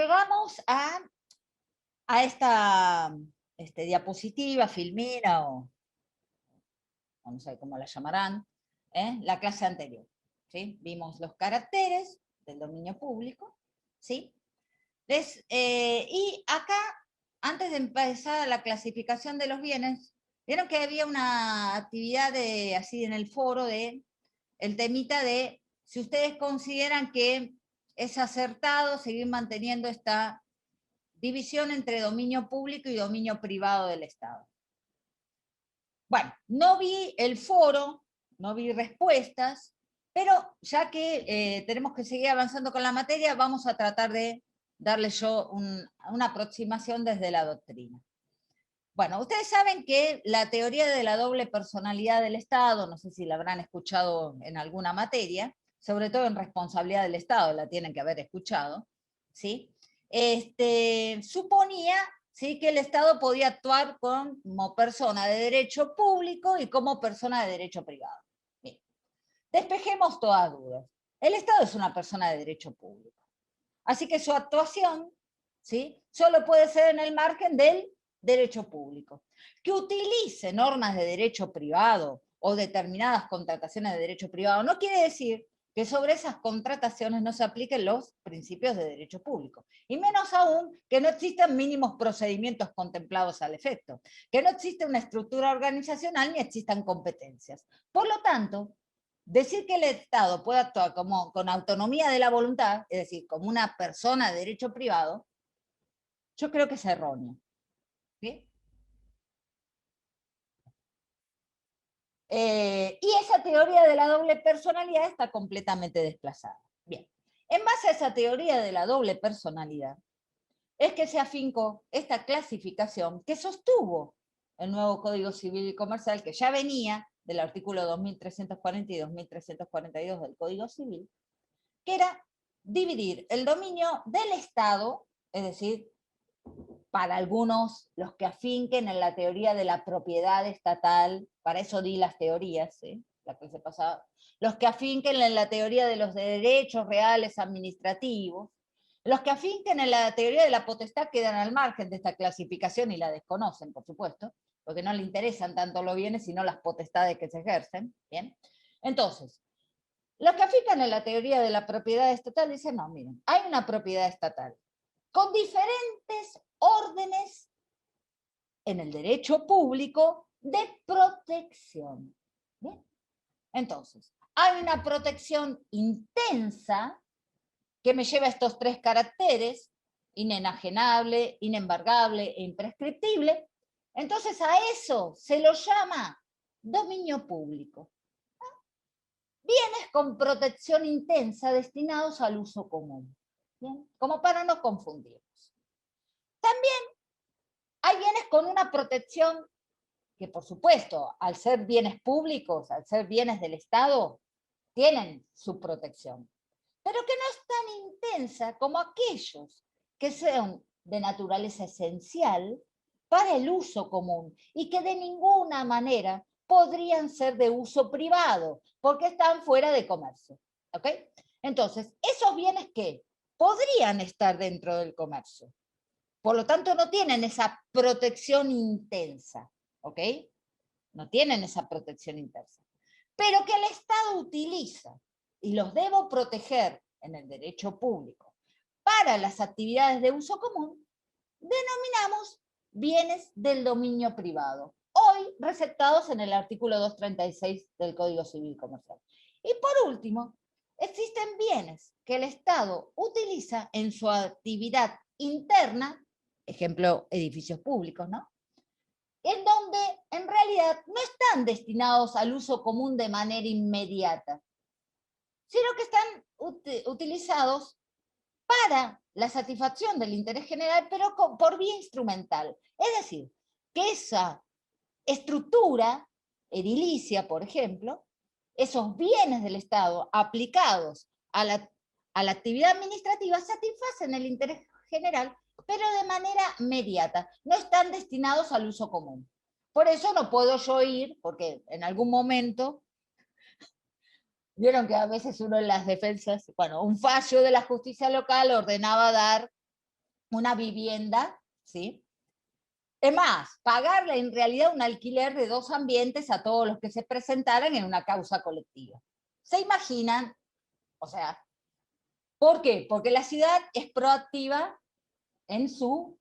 llegamos a esta diapositiva, filmina o no sé cómo la llamarán, la clase anterior. ¿Sí? Vimos los caracteres del dominio público, ¿sí? Y acá, antes de empezar la clasificación de los bienes, vieron que había una actividad así en el foro el temita de si ustedes consideran que es acertado seguir manteniendo esta división entre dominio público y dominio privado del Estado. Bueno, no vi el foro, no vi respuestas, pero ya que tenemos que seguir avanzando con la materia, vamos a tratar de darle yo una aproximación desde la doctrina. Bueno, ustedes saben que la teoría de la doble personalidad del Estado, no sé si la habrán escuchado en alguna materia, sobre todo en responsabilidad del Estado, la tienen que haber escuchado, ¿sí? Suponía, ¿sí?, que el Estado podía actuar como persona de derecho público y como persona de derecho privado. Bien. Despejemos todas dudas. El Estado es una persona de derecho público. Así que su actuación, ¿sí?, solo puede ser en el margen del derecho público. Que utilice normas de derecho privado o determinadas contrataciones de derecho privado no quiere decir que sobre esas contrataciones no se apliquen los principios de derecho público. Y menos aún que no existan mínimos procedimientos contemplados al efecto, que no existe una estructura organizacional ni existan competencias. Por lo tanto, decir que el Estado puede actuar con autonomía de la voluntad, es decir, como una persona de derecho privado, yo creo que es erróneo. ¿Sí? Y esa teoría de la doble personalidad está completamente desplazada. Bien, en base a esa teoría de la doble personalidad, es que se afincó esta clasificación que sostuvo el nuevo Código Civil y Comercial, que ya venía del artículo 2340 y 2342 del Código Civil, que era dividir el dominio del Estado, es decir, para algunos, los que afinquen en la teoría de la propiedad estatal, para eso di las teorías, la clase pasada, los que afinquen en la teoría de los derechos reales administrativos, los que afinquen en la teoría de la potestad quedan al margen de esta clasificación y la desconocen, por supuesto, porque no le interesan tanto los bienes, sino las potestades que se ejercen. ¿Bien? Entonces, los que afincan en la teoría de la propiedad estatal dicen, no, miren, hay una propiedad estatal con diferentes órdenes en el derecho público de protección. ¿Bien? Entonces, hay una protección intensa que me lleva a estos tres caracteres, inenajenable, inembargable e imprescriptible. Entonces a eso se lo llama dominio público. Bienes con protección intensa destinados al uso común. ¿Bien? Como para no confundirnos. También hay bienes con una protección que, por supuesto, al ser bienes públicos, al ser bienes del Estado, tienen su protección, pero que no es tan intensa como aquellos que sean de naturaleza esencial para el uso común y que de ninguna manera podrían ser de uso privado, porque están fuera de comercio. ¿Ok? Entonces, esos bienes que podrían estar dentro del comercio, por lo tanto no tienen esa protección intensa, ¿ok? No tienen esa protección intensa, pero que el Estado utiliza y los debo proteger en el derecho público para las actividades de uso común, denominamos bienes del dominio privado, hoy receptados en el artículo 236 del Código Civil Comercial. Y por último, existen bienes que el Estado utiliza en su actividad interna, ejemplo, edificios públicos, ¿no?, en donde en realidad no están destinados al uso común de manera inmediata, sino que están utilizados para la satisfacción del interés general, pero por vía instrumental. Es decir, que esa estructura edilicia, por ejemplo, esos bienes del Estado aplicados a la actividad administrativa satisfacen el interés general, pero de manera mediata, no están destinados al uso común. Por eso no puedo yo ir, porque en algún momento, vieron que a veces uno en las defensas, bueno, un fallo de la justicia local ordenaba dar una vivienda, ¿sí? Es más, pagarle en realidad un alquiler de 2 ambientes a todos los que se presentaran en una causa colectiva. ¿Se imaginan? O sea, ¿por qué? Porque la ciudad es proactiva en su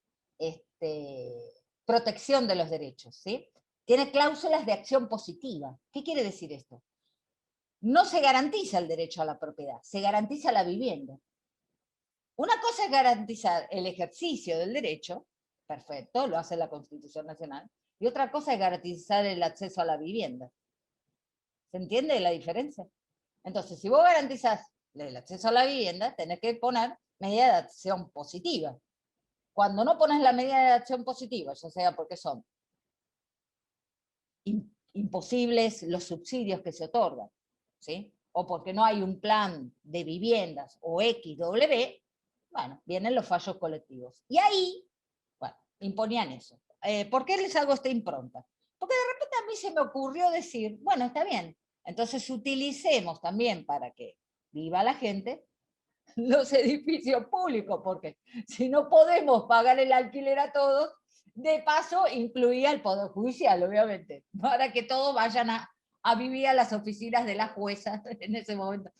protección de los derechos, ¿sí? Tiene cláusulas de acción positiva. ¿Qué quiere decir esto? No se garantiza el derecho a la propiedad, se garantiza la vivienda. Una cosa es garantizar el ejercicio del derecho, perfecto, lo hace la Constitución Nacional, y otra cosa es garantizar el acceso a la vivienda. ¿Se entiende la diferencia? Entonces, si vos garantizás el acceso a la vivienda, tenés que poner medidas de acción positiva. Cuando no pones la medida de acción positiva, ya sea porque son imposibles los subsidios que se otorgan, ¿sí? O porque no hay un plan de viviendas o XW, bueno, vienen los fallos colectivos. Y ahí, bueno, imponían eso. ¿Por qué les hago esta impronta? Porque de repente a mí se me ocurrió decir, bueno, está bien, entonces utilicemos también para que viva la gente los edificios públicos, porque si no podemos pagar el alquiler a todos, de paso incluía el Poder Judicial, obviamente, para que todos vayan a vivir a las oficinas de las juezas en ese momento.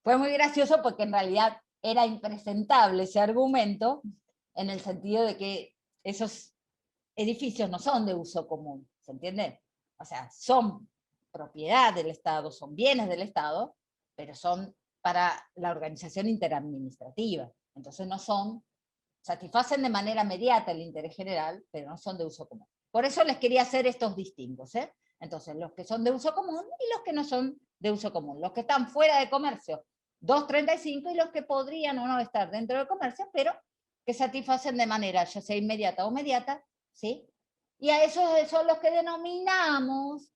Fue muy gracioso porque en realidad era impresentable ese argumento en el sentido de que esos edificios no son de uso común, ¿se entiende? O sea, son propiedad del Estado, son bienes del Estado, pero son para la organización interadministrativa. Entonces no son, satisfacen de manera inmediata el interés general, pero no son de uso común. Por eso les quería hacer estos distingos, ¿eh? Entonces, los que son de uso común y los que no son de uso común. Los que están fuera de comercio, 235, y los que podrían o no estar dentro del comercio, pero que satisfacen de manera ya sea inmediata o mediata, ¿sí? Y a esos son los que denominamos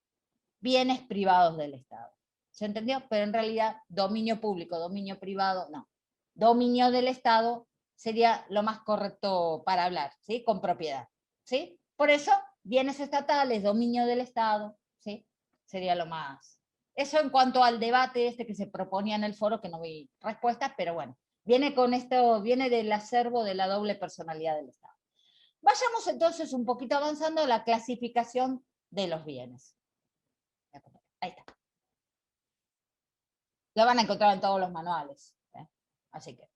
bienes privados del Estado. ¿Se entendió? Pero en realidad, dominio público, dominio privado, no. Dominio del Estado sería lo más correcto para hablar, ¿sí? Con propiedad, ¿sí? Por eso, bienes estatales, dominio del Estado, ¿sí? Sería lo más. Eso en cuanto al debate este que se proponía en el foro, que no vi respuestas, pero bueno, viene con esto, viene del acervo de la doble personalidad del Estado. Vayamos entonces un poquito avanzando a la clasificación de los bienes. Ahí está. Lo van a encontrar en todos los manuales. Así que,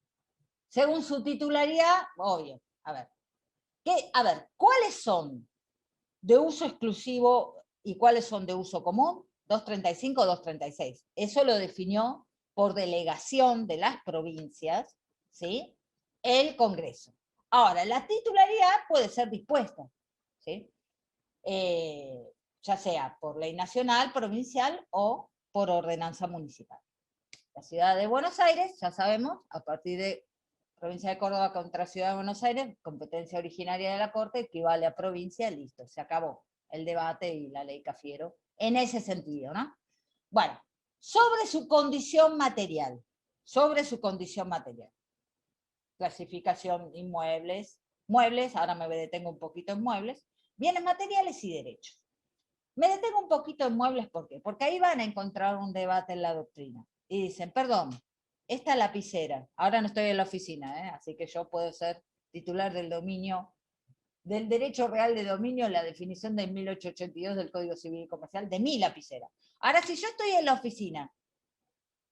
según su titularidad, obvio, a ver, ¿cuáles son de uso exclusivo y cuáles son de uso común? 235 o 236. Eso lo definió por delegación de las provincias, ¿sí? El Congreso. Ahora, la titularidad puede ser dispuesta, ¿sí? Ya sea por ley nacional, provincial o por ordenanza municipal. La ciudad de Buenos Aires, ya sabemos, a partir de provincia de Córdoba contra Ciudad de Buenos Aires, competencia originaria de la Corte, equivale a provincia, listo, se acabó el debate y la ley Cafiero, en ese sentido, ¿no? Bueno, sobre su condición material, clasificación inmuebles, muebles, ahora me detengo un poquito en muebles, bienes materiales y derechos. Me detengo un poquito en muebles, ¿por qué? Porque ahí van a encontrar un debate en la doctrina. Y dicen, perdón, esta lapicera, ahora no estoy en la oficina, así que yo puedo ser titular del dominio, del derecho real de dominio, la definición de 1882 del Código Civil y Comercial, de mi lapicera. Ahora, si yo estoy en la oficina,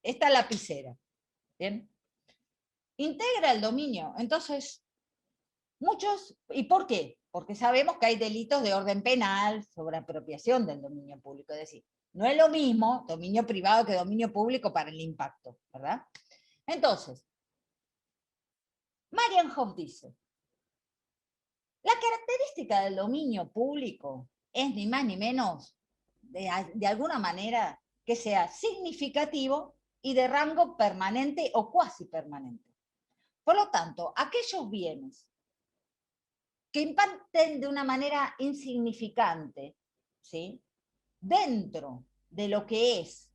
esta lapicera, ¿bien? Integra el dominio, entonces muchos, ¿y por qué? Porque sabemos que hay delitos de orden penal sobre apropiación del dominio público, es decir, no es lo mismo dominio privado que dominio público para el impacto, ¿verdad? Entonces, Marienhof dice, la característica del dominio público es ni más ni menos, de alguna manera, que sea significativo y de rango permanente o cuasi permanente. Por lo tanto, aquellos bienes que impacten de una manera insignificante, ¿sí? Dentro de lo que es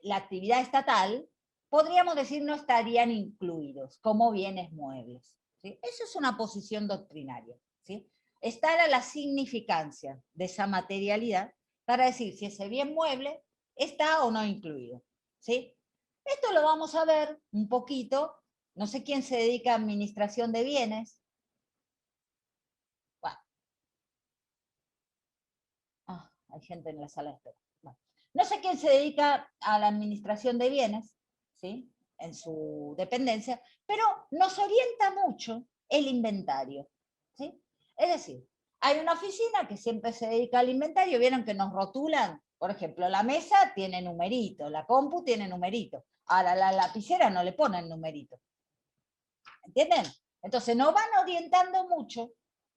la actividad estatal, podríamos decir no estarían incluidos como bienes muebles, ¿sí? Eso es una posición doctrinaria, ¿sí? Estar a la significancia de esa materialidad para decir si ese bien mueble está o no incluido, ¿sí? Esto lo vamos a ver un poquito No sé quién se dedica a administración de bienes. Bueno, hay gente en la sala de espera. Bueno, no sé quién se dedica a la administración de bienes, ¿sí? En su dependencia, pero nos orienta mucho el inventario, ¿sí? Es decir, hay una oficina que siempre se dedica al inventario, vieron que nos rotulan, por ejemplo, la mesa tiene numerito, la compu tiene numerito, ahora la lapicera no le ponen numerito, ¿entienden? Entonces nos van orientando mucho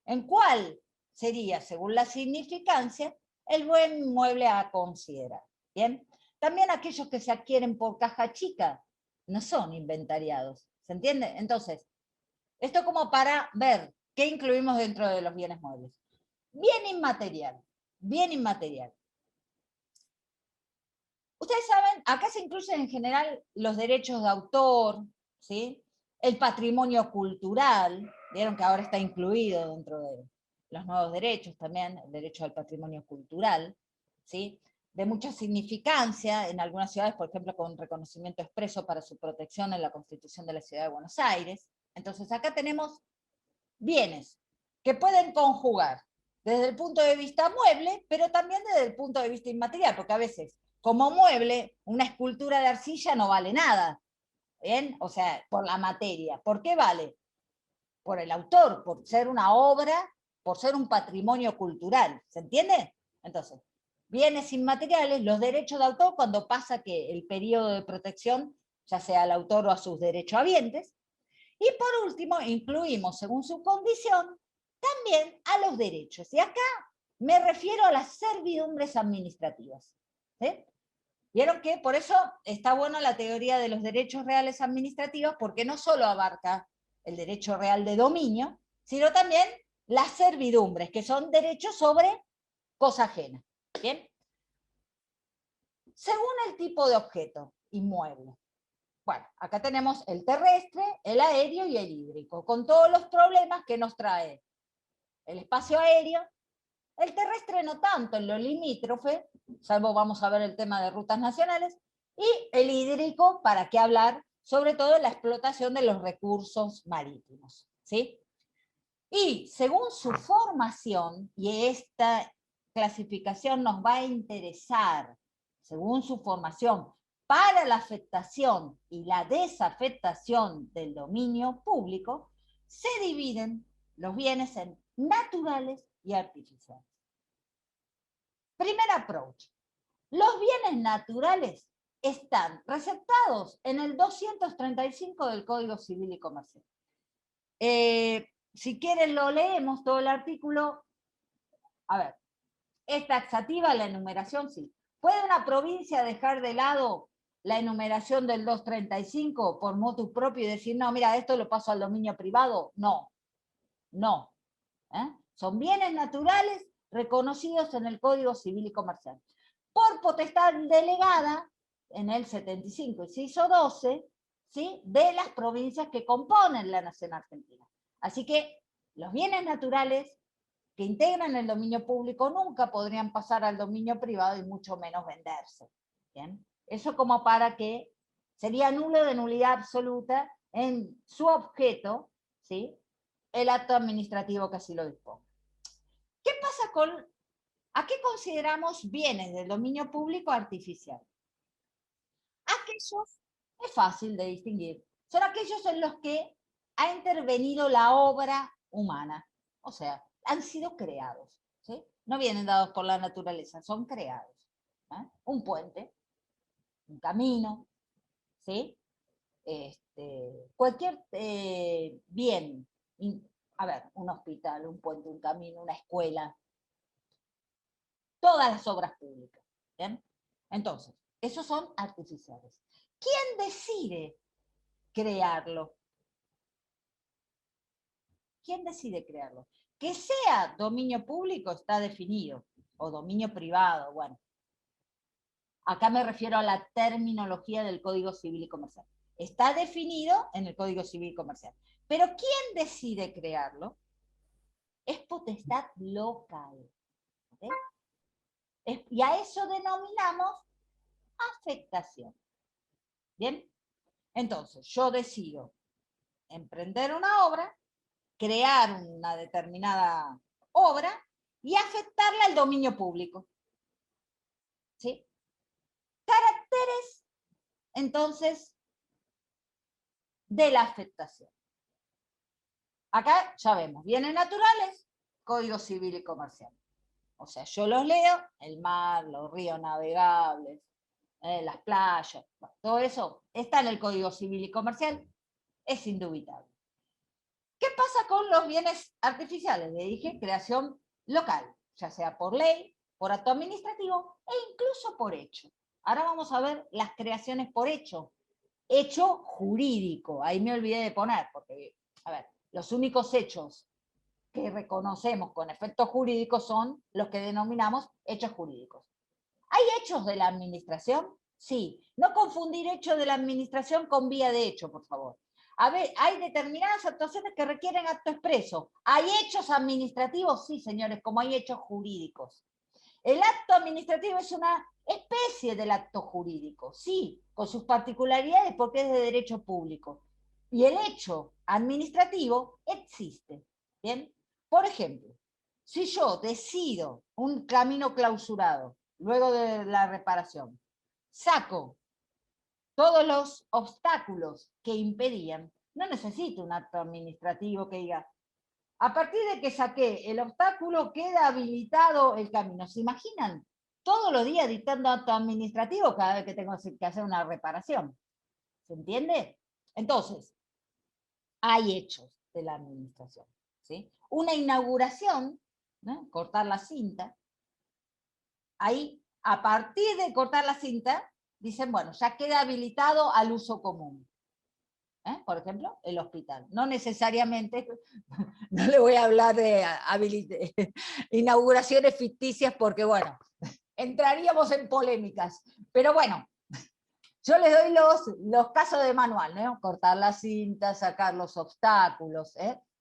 en cuál sería, según la significancia, el buen mueble a considerar. ¿Bien? También aquellos que se adquieren por caja chica no son inventariados. ¿Se entiende? Entonces, esto como para ver qué incluimos dentro de los bienes muebles. Bien inmaterial. Bien inmaterial. Ustedes saben, acá se incluyen en general los derechos de autor, ¿sí? El patrimonio cultural, vieron que ahora está incluido dentro de los nuevos derechos también, el derecho al patrimonio cultural, ¿sí? De mucha significancia en algunas ciudades, por ejemplo, con reconocimiento expreso para su protección en la Constitución de la Ciudad de Buenos Aires. Entonces acá tenemos bienes que pueden conjugar desde el punto de vista mueble, pero también desde el punto de vista inmaterial, porque a veces, como mueble, una escultura de arcilla no vale nada, ¿bien? O sea, por la materia. ¿Por qué vale? Por el autor, por ser una obra, por ser un patrimonio cultural, ¿se entiende? Entonces, bienes inmateriales, los derechos de autor, cuando pasa que el periodo de protección, ya sea al autor o a sus derechohabientes, y por último, incluimos, según su condición, también a los derechos. Y acá me refiero a las servidumbres administrativas. ¿Sí? Vieron que por eso está buena la teoría de los derechos reales administrativos, porque no solo abarca el derecho real de dominio, sino también las servidumbres, que son derechos sobre cosa ajena. ¿Bien? Según el tipo de objeto inmueble. Bueno, acá tenemos el terrestre, el aéreo y el hídrico, con todos los problemas que nos trae el espacio aéreo. El terrestre no tanto, en lo limítrofe, salvo vamos a ver el tema de rutas nacionales, y el hídrico, ¿para qué hablar? Sobre todo en la explotación de los recursos marítimos, ¿sí? Y según su formación, y esta clasificación nos va a interesar, según su formación, para la afectación y la desafectación del dominio público, se dividen los bienes en naturales y artificiales. Primer approach. Los bienes naturales están receptados en el 235 del Código Civil y Comercial. Si quieren lo leemos todo el artículo. A ver, ¿es taxativa la enumeración? Sí. ¿Puede una provincia dejar de lado la enumeración del 235 por motu propio y decir, no, mira, esto lo paso al dominio privado? No, no. Son bienes naturales reconocidos en el Código Civil y Comercial. Por potestad delegada, en el 75, inciso 12, ¿sí? De las provincias que componen la Nación Argentina. Así que los bienes naturales que integran el dominio público nunca podrían pasar al dominio privado y mucho menos venderse. ¿Bien? Eso como para que sería nulo de nulidad absoluta en su objeto, ¿sí? El acto administrativo que así lo disponga. ¿Qué pasa con, a qué consideramos bienes del dominio público artificial? Aquellos, es fácil de distinguir, son aquellos en los que ha intervenido la obra humana, o sea, han sido creados, ¿sí? No vienen dados por la naturaleza, son creados. Un puente, un camino, ¿sí? Cualquier bien, a ver, un hospital, un puente, un camino, una escuela, todas las obras públicas. ¿Bien? Entonces, esos son artificiales. ¿Quién decide crearlo? ¿Quién decide crearlo? Que sea dominio público está definido, o dominio privado, bueno. Acá me refiero a la terminología del Código Civil y Comercial. Está definido en el Código Civil y Comercial. Pero ¿quién decide crearlo? Es potestad local. ¿Okay? Y a eso denominamos afectación. ¿Bien? Entonces, yo decido emprender una obra, crear una determinada obra y afectarla al dominio público. ¿Sí? Caracteres, entonces, de la afectación. Acá ya vemos, bienes naturales, Código Civil y Comercial. O sea, yo los leo, el mar, los ríos navegables, las playas, todo eso está en el Código Civil y Comercial, es indubitable. ¿Qué pasa con los bienes artificiales? Le dije, creación local, ya sea por ley, por acto administrativo e incluso por hecho. Ahora vamos a ver las creaciones por hecho. Hecho jurídico, ahí me olvidé de poner, porque, a ver, los únicos hechos que reconocemos con efectos jurídicos son los que denominamos hechos jurídicos. ¿Hay hechos de la administración? Sí. No confundir hechos de la administración con vía de hecho, por favor. A ver, hay determinadas actuaciones que requieren acto expreso. ¿Hay hechos administrativos? Sí, señores, como hay hechos jurídicos. El acto administrativo es una especie del acto jurídico, sí, con sus particularidades porque es de derecho público. Y el hecho administrativo existe. ¿Bien? Por ejemplo, si yo decido un camino clausurado luego de la reparación, saco todos los obstáculos que impedían, no necesito un acto administrativo que diga, a partir de que saqué el obstáculo, queda habilitado el camino. ¿Se imaginan? Todos los días dictando acto administrativo cada vez que tengo que hacer una reparación. ¿Se entiende? Entonces, hay hechos de la administración. ¿Sí? Una inauguración, ¿no? Cortar la cinta. Ahí, a partir de cortar la cinta, dicen, bueno, ya queda habilitado al uso común. Por ejemplo, el hospital. No necesariamente, no le voy a hablar de inauguraciones ficticias porque, bueno, entraríamos en polémicas. Pero bueno, yo les doy los casos de manual, ¿no? Cortar la cinta, sacar los obstáculos,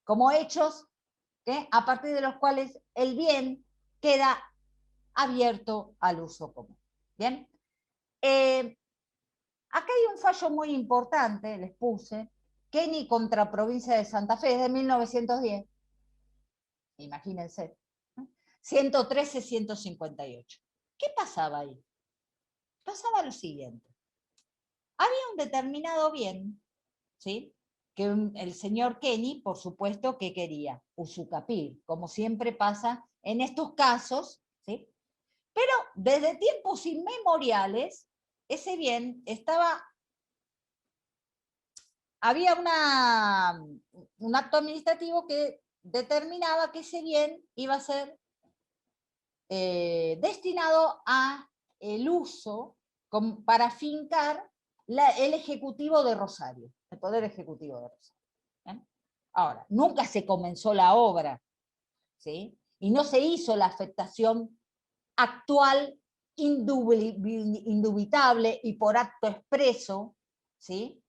como hechos a partir de los cuales el bien queda abierto al uso común. ¿Bien? Acá hay un fallo muy importante, les puse, Kenny contra Provincia de Santa Fe, es de 1910. Imagínense. 113-158. ¿Qué pasaba ahí? Pasaba lo siguiente. Había un determinado bien, ¿sí? Que el señor Kenny, por supuesto, que quería usucapir, como siempre pasa en estos casos, ¿sí? Pero desde tiempos inmemoriales, ese bien había un acto administrativo que determinaba que ese bien iba a ser destinado a el uso para fincar el Ejecutivo de Rosario, el Poder Ejecutivo de Rosario. ¿Eh? Ahora, nunca se comenzó la obra, ¿sí? Y no se hizo la afectación actual, indubitable y por acto expreso, ¿sí?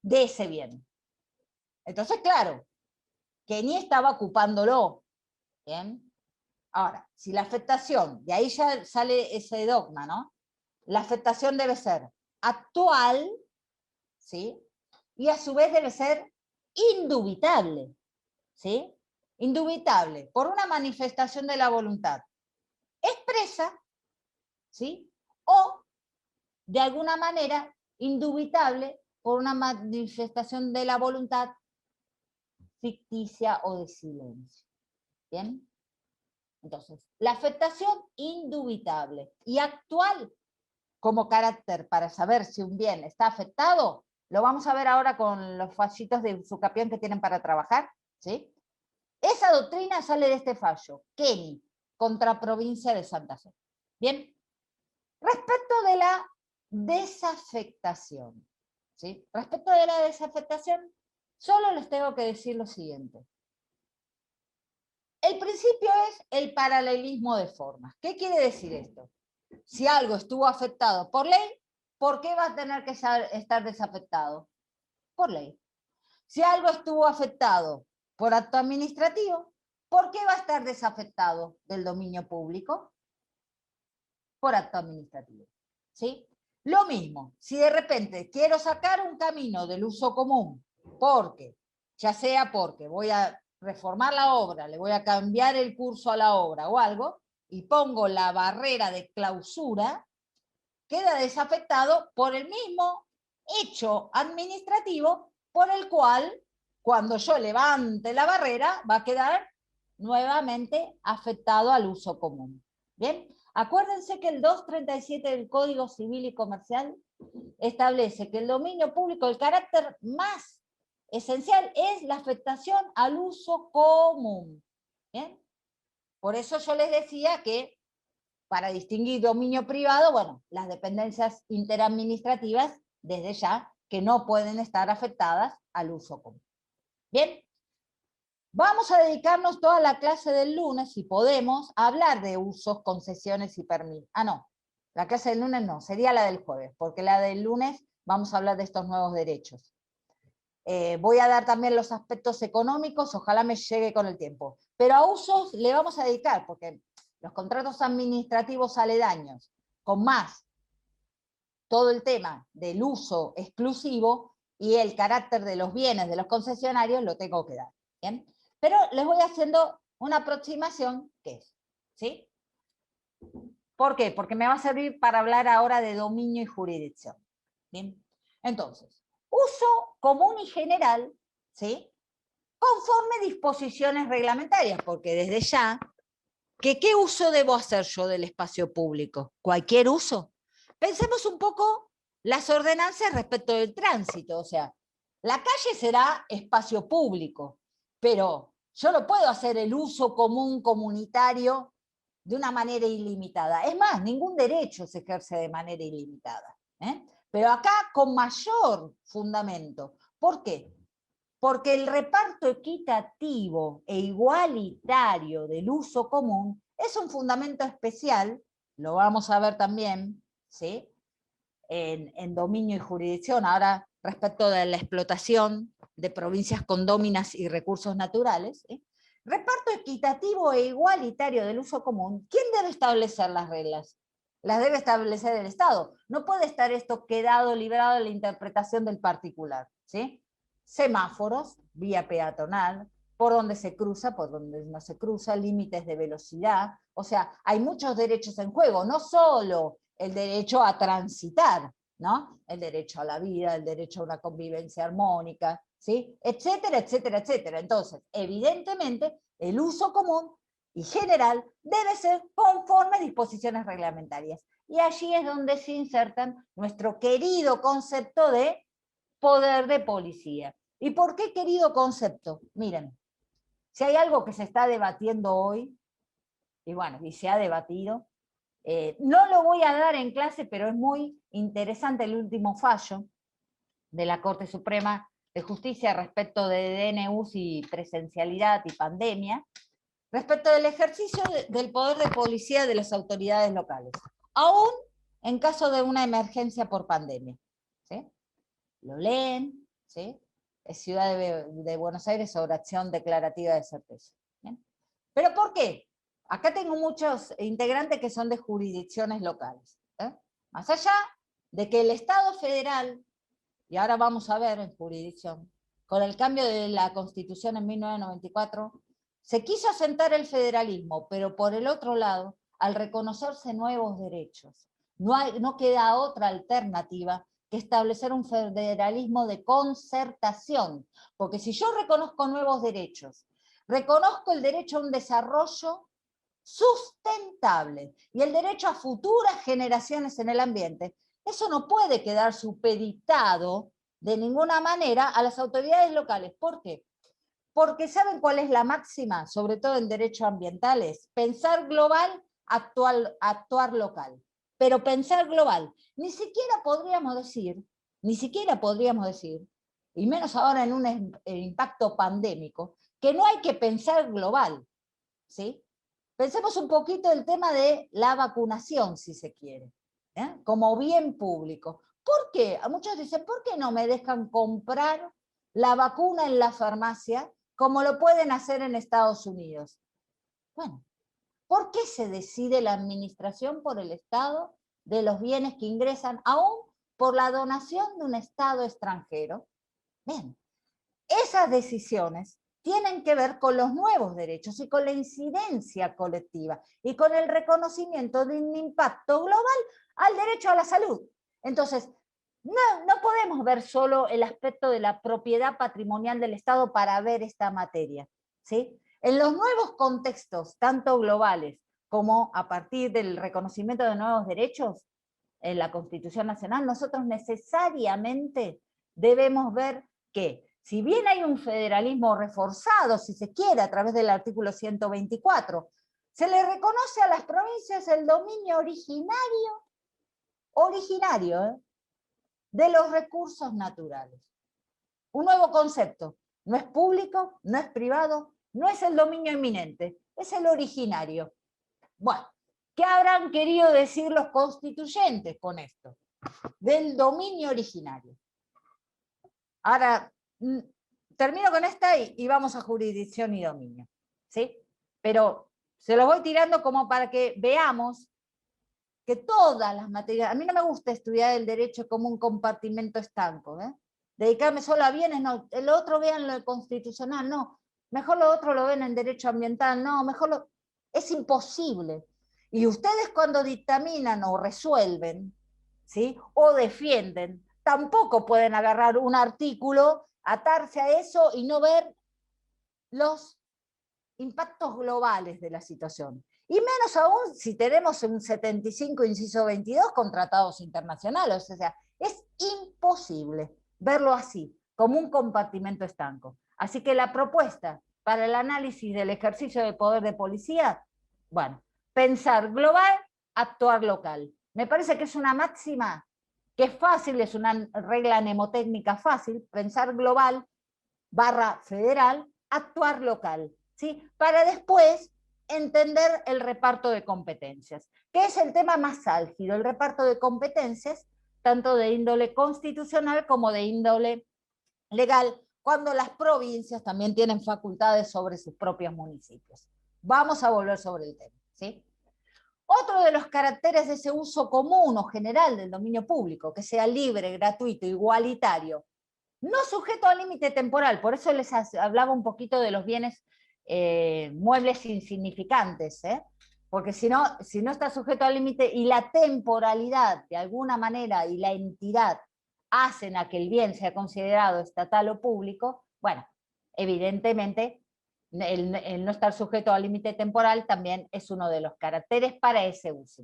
De ese bien. Entonces, claro, Kenny estaba ocupándolo. ¿Bien? Ahora, si la afectación, de ahí ya sale ese dogma, ¿no? La afectación debe ser actual, ¿sí? Y a su vez debe ser indubitable, ¿sí? Indubitable, por una manifestación de la voluntad expresa, ¿sí? O, de alguna manera, indubitable por una manifestación de la voluntad ficticia o de silencio. ¿Bien? Entonces, la afectación indubitable y actual como carácter para saber si un bien está afectado, lo vamos a ver ahora con los fallitos de usucapión que tienen para trabajar, ¿sí? Esa doctrina sale de este fallo, Kenny, contra Provincia de Santa Fe. Bien, respecto de la desafectación, ¿sí? Respecto de la desafectación, solo les tengo que decir lo siguiente. El principio es el paralelismo de formas. ¿Qué quiere decir esto? Si algo estuvo afectado por ley, ¿por qué va a tener que estar desafectado? Por ley. Si algo estuvo afectado por acto administrativo, ¿por qué va a estar desafectado del dominio público? Por acto administrativo. ¿Sí? Lo mismo, si de repente quiero sacar un camino del uso común Porque, ya sea porque voy a reformar la obra, le voy a cambiar el curso a la obra o algo, y pongo la barrera de clausura, queda desafectado por el mismo hecho administrativo por el cual, cuando yo levante la barrera, va a quedar nuevamente afectado al uso común. ¿Bien? Acuérdense que el 237 del Código Civil y Comercial establece que el dominio público, el carácter más esencial es la afectación al uso común. ¿Bien? Por eso yo les decía que para distinguir dominio privado, bueno, las dependencias interadministrativas, desde ya, que no pueden estar afectadas al uso común. Bien, vamos a dedicarnos toda la clase del lunes, si podemos, a hablar de usos, concesiones y permisos. Ah, no, la clase del lunes no, sería la del jueves, porque la del lunes vamos a hablar de estos nuevos derechos. Voy a dar también los aspectos económicos, ojalá me llegue con el tiempo. Pero a usos le vamos a dedicar, porque los contratos administrativos aledaños, con más todo el tema del uso exclusivo y el carácter de los bienes de los concesionarios, lo tengo que dar. ¿Bien? Pero les voy haciendo una aproximación que es, ¿sí? ¿Por qué? Porque me va a servir para hablar ahora de dominio y jurisdicción. ¿Bien? Entonces, uso común y general, ¿sí? Conforme disposiciones reglamentarias, porque desde ya, ¿qué uso debo hacer yo del espacio público? ¿Cualquier uso? Pensemos un poco las ordenanzas respecto del tránsito, o sea, la calle será espacio público, pero yo no puedo hacer el uso común comunitario de una manera ilimitada. Es más, ningún derecho se ejerce de manera ilimitada. Pero acá con mayor fundamento. ¿Por qué? Porque el reparto equitativo e igualitario del uso común es un fundamento especial, lo vamos a ver también, ¿sí? en dominio y jurisdicción, ahora respecto de la explotación de provincias condóminas y recursos naturales, ¿sí? Reparto equitativo e igualitario del uso común, ¿quién debe establecer las reglas? Las debe establecer el Estado. No puede estar esto quedado librado de la interpretación del particular, ¿sí? Semáforos, vía peatonal, por donde se cruza, por donde no se cruza, límites de velocidad, o sea, hay muchos derechos en juego, no solo el derecho a transitar, ¿no? El derecho a la vida, el derecho a una convivencia armónica, ¿sí? Etcétera, etcétera, etcétera. Entonces, evidentemente, el uso común y general debe ser conforme a disposiciones reglamentarias. Y allí es donde se insertan nuestro querido concepto de poder de policía. ¿Y por qué querido concepto? Miren, si hay algo que se está debatiendo hoy, y bueno, y se ha debatido, no lo voy a dar en clase, pero es muy interesante el último fallo de la Corte Suprema de Justicia respecto de DNUs y presencialidad y pandemia, respecto del ejercicio del poder de policía de las autoridades locales, aún en caso de una emergencia por pandemia. ¿Sí? Lo leen, ¿sí? Es Ciudad de Buenos Aires sobre acción declarativa de certeza. ¿Bien? ¿Pero por qué? Acá tengo muchos integrantes que son de jurisdicciones locales. Más allá de que el Estado federal, y ahora vamos a ver en jurisdicción, con el cambio de la Constitución en 1994, se quiso asentar el federalismo, pero por el otro lado, al reconocerse nuevos derechos, no queda otra alternativa que establecer un federalismo de concertación, porque si yo reconozco nuevos derechos, reconozco el derecho a un desarrollo sustentable y el derecho a futuras generaciones en el ambiente, eso no puede quedar supeditado de ninguna manera a las autoridades locales. ¿Por qué? Porque ¿saben cuál es la máxima, sobre todo en derechos ambientales? Pensar global, actuar local. Pero pensar global, ni siquiera podríamos decir, y menos ahora en un impacto pandémico, que no hay que pensar global, ¿sí? Pensemos un poquito el tema de la vacunación, si se quiere, como bien público. ¿Por qué? Muchos dicen, ¿por qué no me dejan comprar la vacuna en la farmacia como lo pueden hacer en Estados Unidos? Bueno, ¿por qué se decide la administración por el Estado de los bienes que ingresan, aún por la donación de un Estado extranjero? Bien, esas decisiones tienen que ver con los nuevos derechos y con la incidencia colectiva y con el reconocimiento de un impacto global al derecho a la salud. Entonces, no podemos ver solo el aspecto de la propiedad patrimonial del Estado para ver esta materia, ¿sí? En los nuevos contextos, tanto globales como a partir del reconocimiento de nuevos derechos en la Constitución Nacional, nosotros necesariamente debemos ver que, si bien hay un federalismo reforzado, si se quiere, a través del artículo 124, se le reconoce a las provincias el dominio originario de los recursos naturales. Un nuevo concepto, no es público, no es privado, no es el dominio inminente, es el originario. Bueno, ¿qué habrán querido decir los constituyentes con esto? Del dominio originario. Ahora, termino con esta y vamos a jurisdicción y dominio, ¿sí? Pero se los voy tirando como para que veamos que todas las materias, a mí no me gusta estudiar el derecho como un compartimento estanco, ¿eh? Dedicarme solo a bienes, no, el otro vean lo constitucional, no, mejor lo otro lo ven en derecho ambiental, no, mejor lo... Es imposible. Y ustedes cuando dictaminan o resuelven, ¿sí? O defienden, tampoco pueden agarrar un artículo, atarse a eso y no ver los impactos globales de la situación. Y menos aún si tenemos un 75, inciso 22, con tratados internacionales. O sea, es imposible verlo así, como un compartimento estanco. Así que la propuesta para el análisis del ejercicio de poder de policía, bueno, pensar global, actuar local. Me parece que es una máxima que es fácil, es una regla mnemotécnica fácil, pensar global / federal, actuar local, ¿sí? Para después entender el reparto de competencias, que es el tema más álgido, el reparto de competencias, tanto de índole constitucional como de índole legal, cuando las provincias también tienen facultades sobre sus propios municipios. Vamos a volver sobre el tema, ¿sí? Otro de los caracteres de ese uso común o general del dominio público, que sea libre, gratuito, igualitario, no sujeto al límite temporal, por eso les hablaba un poquito de los bienes muebles insignificantes, porque si no está sujeto al límite y la temporalidad de alguna manera y la entidad hacen a que el bien sea considerado estatal o público, bueno, evidentemente el no estar sujeto al límite temporal también es uno de los caracteres para ese uso.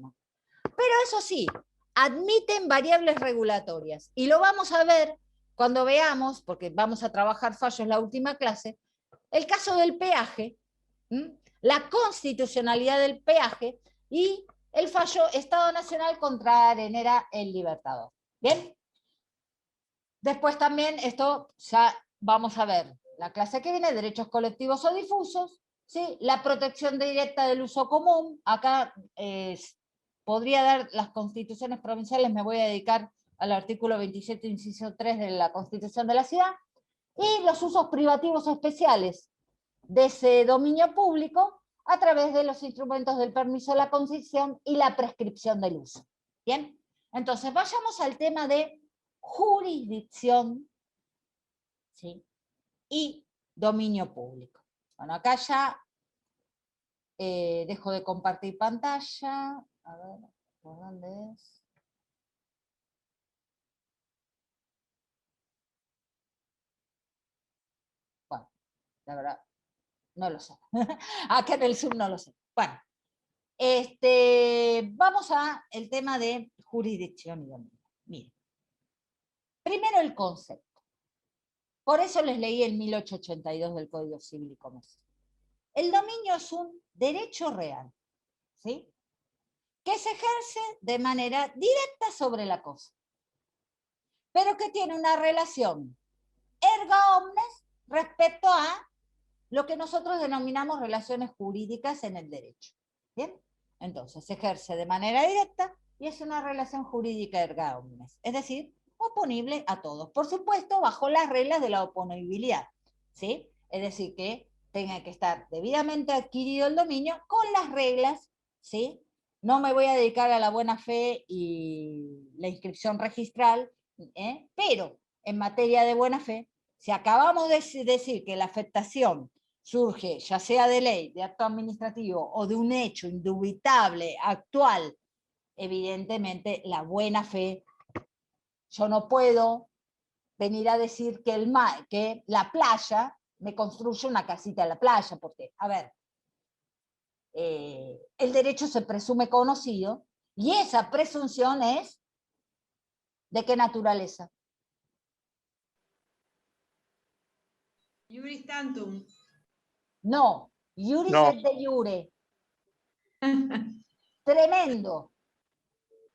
Pero eso sí, admiten variables regulatorias y lo vamos a ver cuando veamos, porque vamos a trabajar fallos la última clase, el caso del peaje, la constitucionalidad del peaje y el fallo Estado Nacional contra Arenera el Libertador. ¿Bien? Después también esto ya vamos a ver la clase que viene, derechos colectivos o difusos, ¿sí? La protección directa del uso común, acá podría dar las constituciones provinciales, me voy a dedicar al artículo 27, inciso 3 de la Constitución de la Ciudad, y los usos privativos especiales de ese dominio público a través de los instrumentos del permiso de la concesión y la prescripción del uso. ¿Bien? Entonces, vayamos al tema de jurisdicción, ¿sí? Y dominio público. Bueno, acá ya dejo de compartir pantalla. A ver, ¿por dónde es? Bueno, la verdad, no lo sé. Acá en el Zoom no lo sé. Bueno, vamos al tema de jurisdicción y dominio. Miren, primero el concepto. Por eso les leí el 1882 del Código Civil y Comercial. El dominio es un derecho real, ¿sí? Que se ejerce de manera directa sobre la cosa, pero que tiene una relación erga omnes respecto a lo que nosotros denominamos relaciones jurídicas en el derecho. ¿Bien? Entonces, se ejerce de manera directa y es una relación jurídica erga omnes, es decir, oponible a todos. Por supuesto, bajo las reglas de la oponibilidad, ¿sí? Es decir, que tenga que estar debidamente adquirido el dominio con las reglas, ¿sí? No me voy a dedicar a la buena fe y la inscripción registral, pero en materia de buena fe, Si acabamos de decir que la afectación surge ya sea de ley, de acto administrativo o de un hecho indubitable, actual, evidentemente la buena fe, yo no puedo venir a decir que la playa me construye una casita en la playa, porque, a ver, el derecho se presume conocido y esa presunción es ¿de qué naturaleza? Iuris tantum. No, iuris No. et de iure. Tremendo,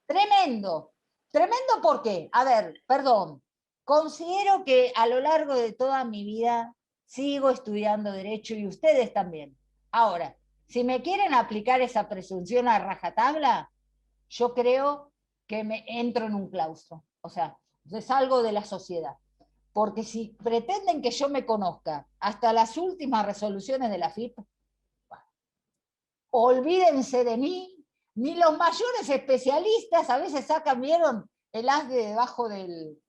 tremendo. Tremendo ¿por qué? A ver, perdón. Considero que a lo largo de toda mi vida sigo estudiando Derecho y ustedes también. Ahora, si me quieren aplicar esa presunción a rajatabla, yo creo que me entro en un claustro. O sea, salgo de la sociedad. Porque si pretenden que yo me conozca hasta las últimas resoluciones de la FIP, olvídense de mí, ni los mayores especialistas a veces sacan, vieron, el as de debajo del...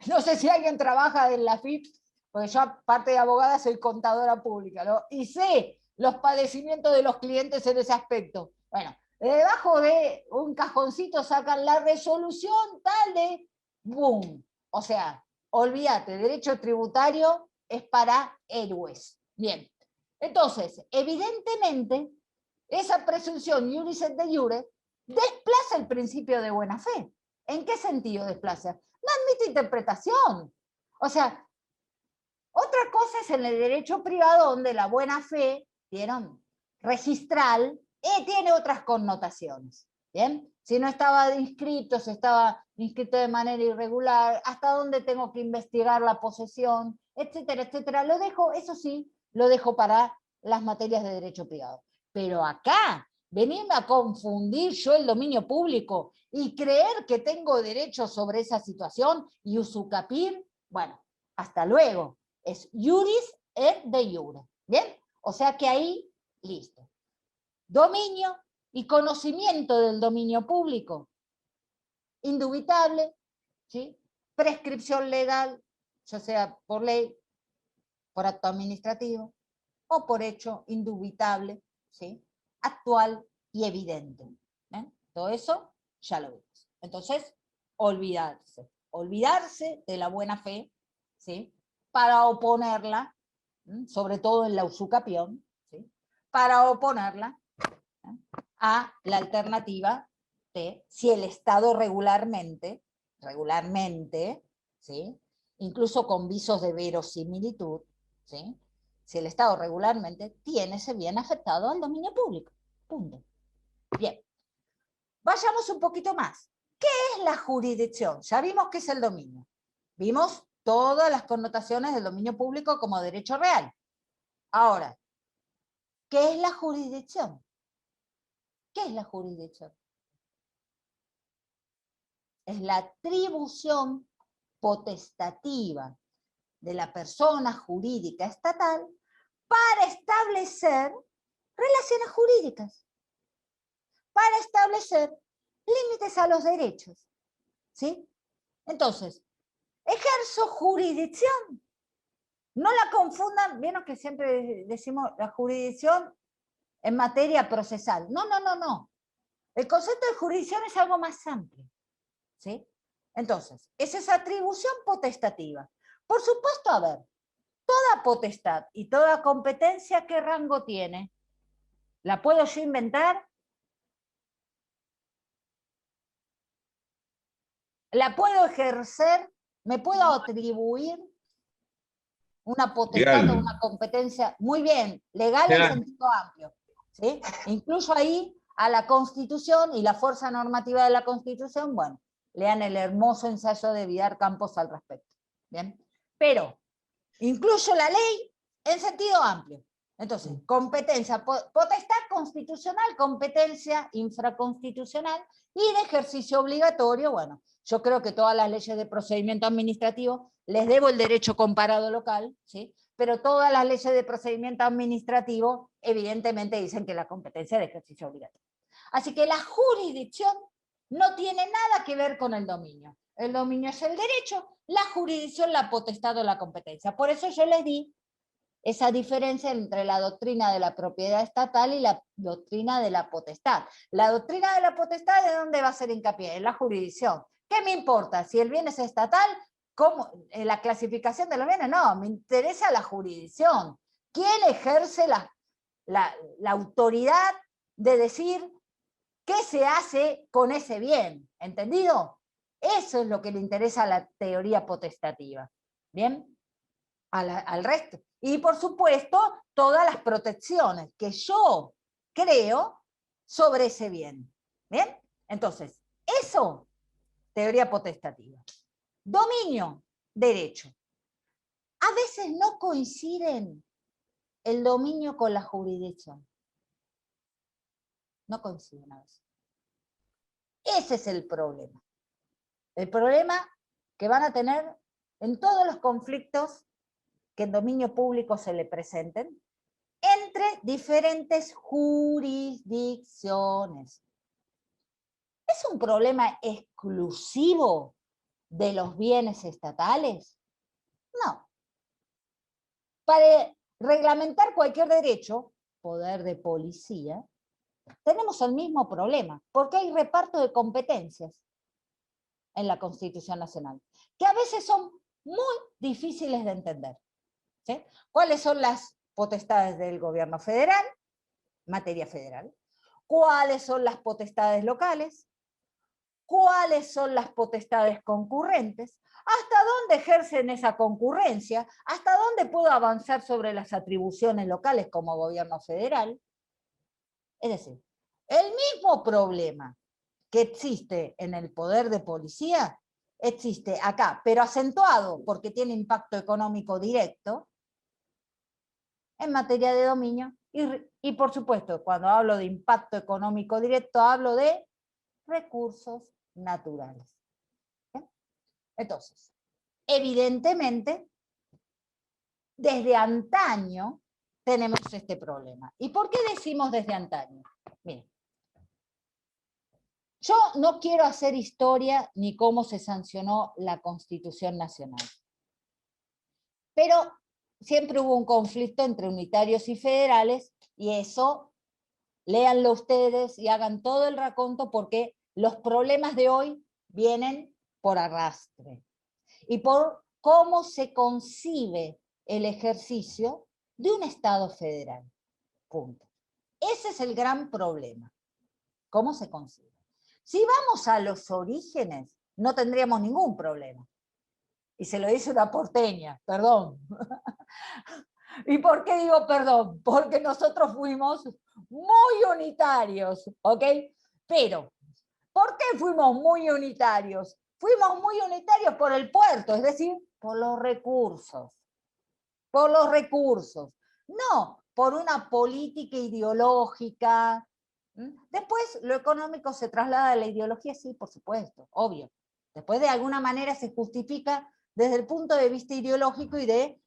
No sé si alguien trabaja en la FIP, porque yo aparte de abogada soy contadora pública, ¿no? Y sé los padecimientos de los clientes en ese aspecto. Bueno, debajo de un cajoncito sacan la resolución tal de... ¡Boom! O sea, olvídate, derecho tributario es para héroes. Bien, entonces, evidentemente, esa presunción iuris et de iure desplaza el principio de buena fe. ¿En qué sentido desplaza? No admite interpretación. O sea, otra cosa es en el derecho privado donde la buena fe, ¿vieron? Registral, tiene otras connotaciones. ¿Bien? Si no estaba inscrito, si estaba inscrito de manera irregular, hasta dónde tengo que investigar la posesión, etcétera, etcétera. Lo dejo, eso sí, lo dejo para las materias de derecho privado. Pero acá, venirme a confundir yo el dominio público y creer que tengo derecho sobre esa situación y usucapir, bueno, hasta luego. Es iuris et de iure. ¿Bien? O sea que ahí, listo. Dominio y conocimiento del dominio público. Indubitable, ¿sí? Prescripción legal, ya sea por ley, por acto administrativo, o por hecho indubitable, ¿sí? Actual y evidente. Todo eso ya lo vimos. Entonces, olvidarse de la buena fe, ¿sí? Para oponerla, sobre todo en la usucapión, ¿sí? Para oponerla a la alternativa de si el Estado regularmente, ¿sí? Incluso con visos de verosimilitud, ¿sí? Si el Estado regularmente tiene ese bien afectado al dominio público. Punto. Bien. Vayamos un poquito más. ¿Qué es la jurisdicción? Ya vimos qué es el dominio. Vimos todas las connotaciones del dominio público como derecho real. Ahora, ¿qué es la jurisdicción? ¿Qué es la jurisdicción? Es la atribución potestativa de la persona jurídica estatal para establecer relaciones jurídicas, para establecer límites a los derechos. ¿Sí? Entonces, ejerzo jurisdicción. No la confundan, vieron que siempre decimos la jurisdicción en materia procesal. No, no, no, no. El concepto de jurisdicción es algo más amplio. ¿Sí? Entonces, es esa atribución potestativa. Por supuesto, a ver, toda potestad y toda competencia, ¿qué rango tiene? ¿La puedo yo inventar? ¿La puedo ejercer? ¿Me puedo atribuir una potestad Legal. o una competencia? Muy bien, legal en sentido amplio. ¿Sí? Incluso ahí a la Constitución y la fuerza normativa de la Constitución, bueno, lean el hermoso ensayo de Vidar Campos al respecto. ¿Bien? Pero incluyo la ley en sentido amplio. Entonces, competencia, potestad constitucional, competencia infraconstitucional y de ejercicio obligatorio, bueno, yo creo que todas las leyes de procedimiento administrativo, les debo el derecho comparado local, ¿sí? Pero todas las leyes de procedimiento administrativo evidentemente dicen que la competencia es de ejercicio obligatorio. Así que la jurisdicción no tiene nada que ver con el dominio. el dominio es el derecho, la jurisdicción, la potestad o la competencia. Por eso yo les di esa diferencia entre la doctrina de la propiedad estatal y la doctrina de la potestad. La doctrina de la potestad, ¿de dónde va a ser hincapié? En la jurisdicción. ¿Qué me importa? Si el bien es estatal, ¿cómo? La clasificación de los bienes, no, me interesa la jurisdicción. ¿Quién ejerce la autoridad de decir qué se hace con ese bien? ¿Entendido? Eso es lo que le interesa a la teoría potestativa. ¿Bien? Al resto. Y por supuesto, todas las protecciones que yo creo sobre ese bien. ¿Bien? Entonces, eso, teoría potestativa. Dominio, derecho. A veces no coinciden el dominio con la jurisdicción. No coinciden a veces. Ese es el problema. El problema que van a tener en todos los conflictos que en dominio público se le presenten, entre diferentes jurisdicciones. ¿Es un problema exclusivo de los bienes estatales? No. Para reglamentar cualquier derecho, poder de policía, tenemos el mismo problema, porque hay reparto de competencias en la Constitución Nacional, que a veces son muy difíciles de entender. ¿Sí? ¿Cuáles son las potestades del gobierno federal? Materia federal. ¿Cuáles son las potestades locales? ¿Cuáles son las potestades concurrentes? ¿Hasta dónde ejercen esa concurrencia? ¿Hasta dónde puedo avanzar sobre las atribuciones locales como gobierno federal? Es decir, el mismo problema que existe en el poder de policía existe acá, pero acentuado porque tiene impacto económico directo en materia de dominio. Y por supuesto, cuando hablo de impacto económico directo, hablo de recursos naturales. ¿Sí? Entonces, evidentemente, desde antaño tenemos este problema. ¿Y por qué decimos desde antaño? Miren, yo no quiero hacer historia ni cómo se sancionó la Constitución Nacional, pero siempre hubo un conflicto entre unitarios y federales, y eso, léanlo ustedes y hagan todo el raconto, porque los problemas de hoy vienen por arrastre y por cómo se concibe el ejercicio de un Estado federal. Punto. Ese es el gran problema. ¿Cómo se concibe? Si vamos a los orígenes, no tendríamos ningún problema. Y se lo dice una porteña, perdón. ¿Y por qué digo perdón? Porque nosotros fuimos muy unitarios, ¿ok? Pero, ¿por qué fuimos muy unitarios? Fuimos muy unitarios por el puerto, es decir, por los recursos. Por los recursos. No por una política ideológica. Después, lo económico se traslada a la ideología, sí, por supuesto, obvio. Después, de alguna manera, se justifica desde el punto de vista ideológico y de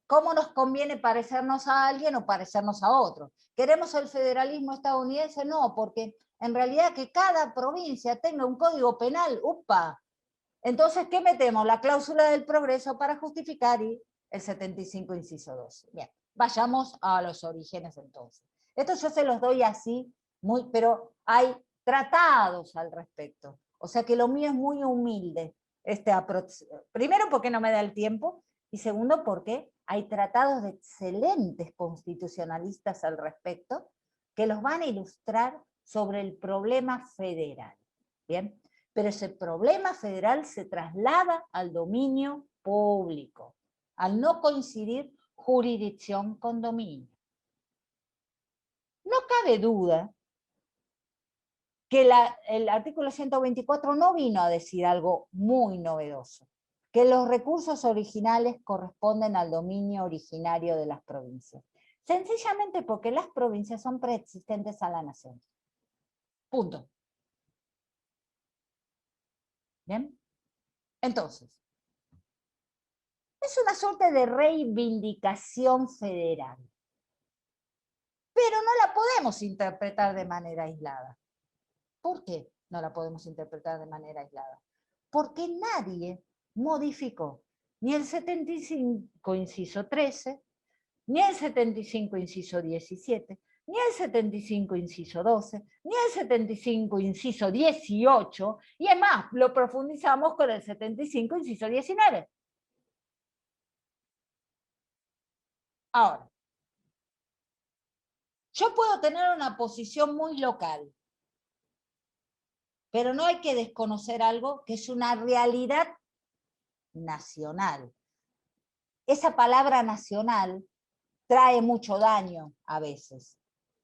cómo nos conviene parecernos a alguien o parecernos a otro. ¿Queremos el federalismo estadounidense? No, porque en realidad que cada provincia tenga un código penal, ¡upa! Entonces, ¿qué metemos? La cláusula del progreso para justificar y el 75, inciso 12. Bien, vayamos a los orígenes entonces. Esto yo se los doy así, pero hay tratados al respecto. O sea que lo mío es muy humilde. Primero porque no me da el tiempo, y segundo porque hay tratados de excelentes constitucionalistas al respecto que los van a ilustrar sobre el problema federal. Bien, pero ese problema federal se traslada al dominio público, al no coincidir jurisdicción con dominio. No cabe duda que el artículo 124 no vino a decir algo muy novedoso, que los recursos originales corresponden al dominio originario de las provincias, sencillamente porque las provincias son preexistentes a la nación. Punto. ¿Bien? Entonces, es una suerte de reivindicación federal, pero no la podemos interpretar de manera aislada. ¿Por qué no la podemos interpretar de manera aislada? porque nadie modificó ni el 75, inciso 13, ni el 75, inciso 17, ni el 75, inciso 12, ni el 75, inciso 18, y es más, lo profundizamos con el 75, inciso 19. Ahora, yo puedo tener una posición muy local, pero no hay que desconocer algo que es una realidad nacional. Esa palabra nacional trae mucho daño a veces,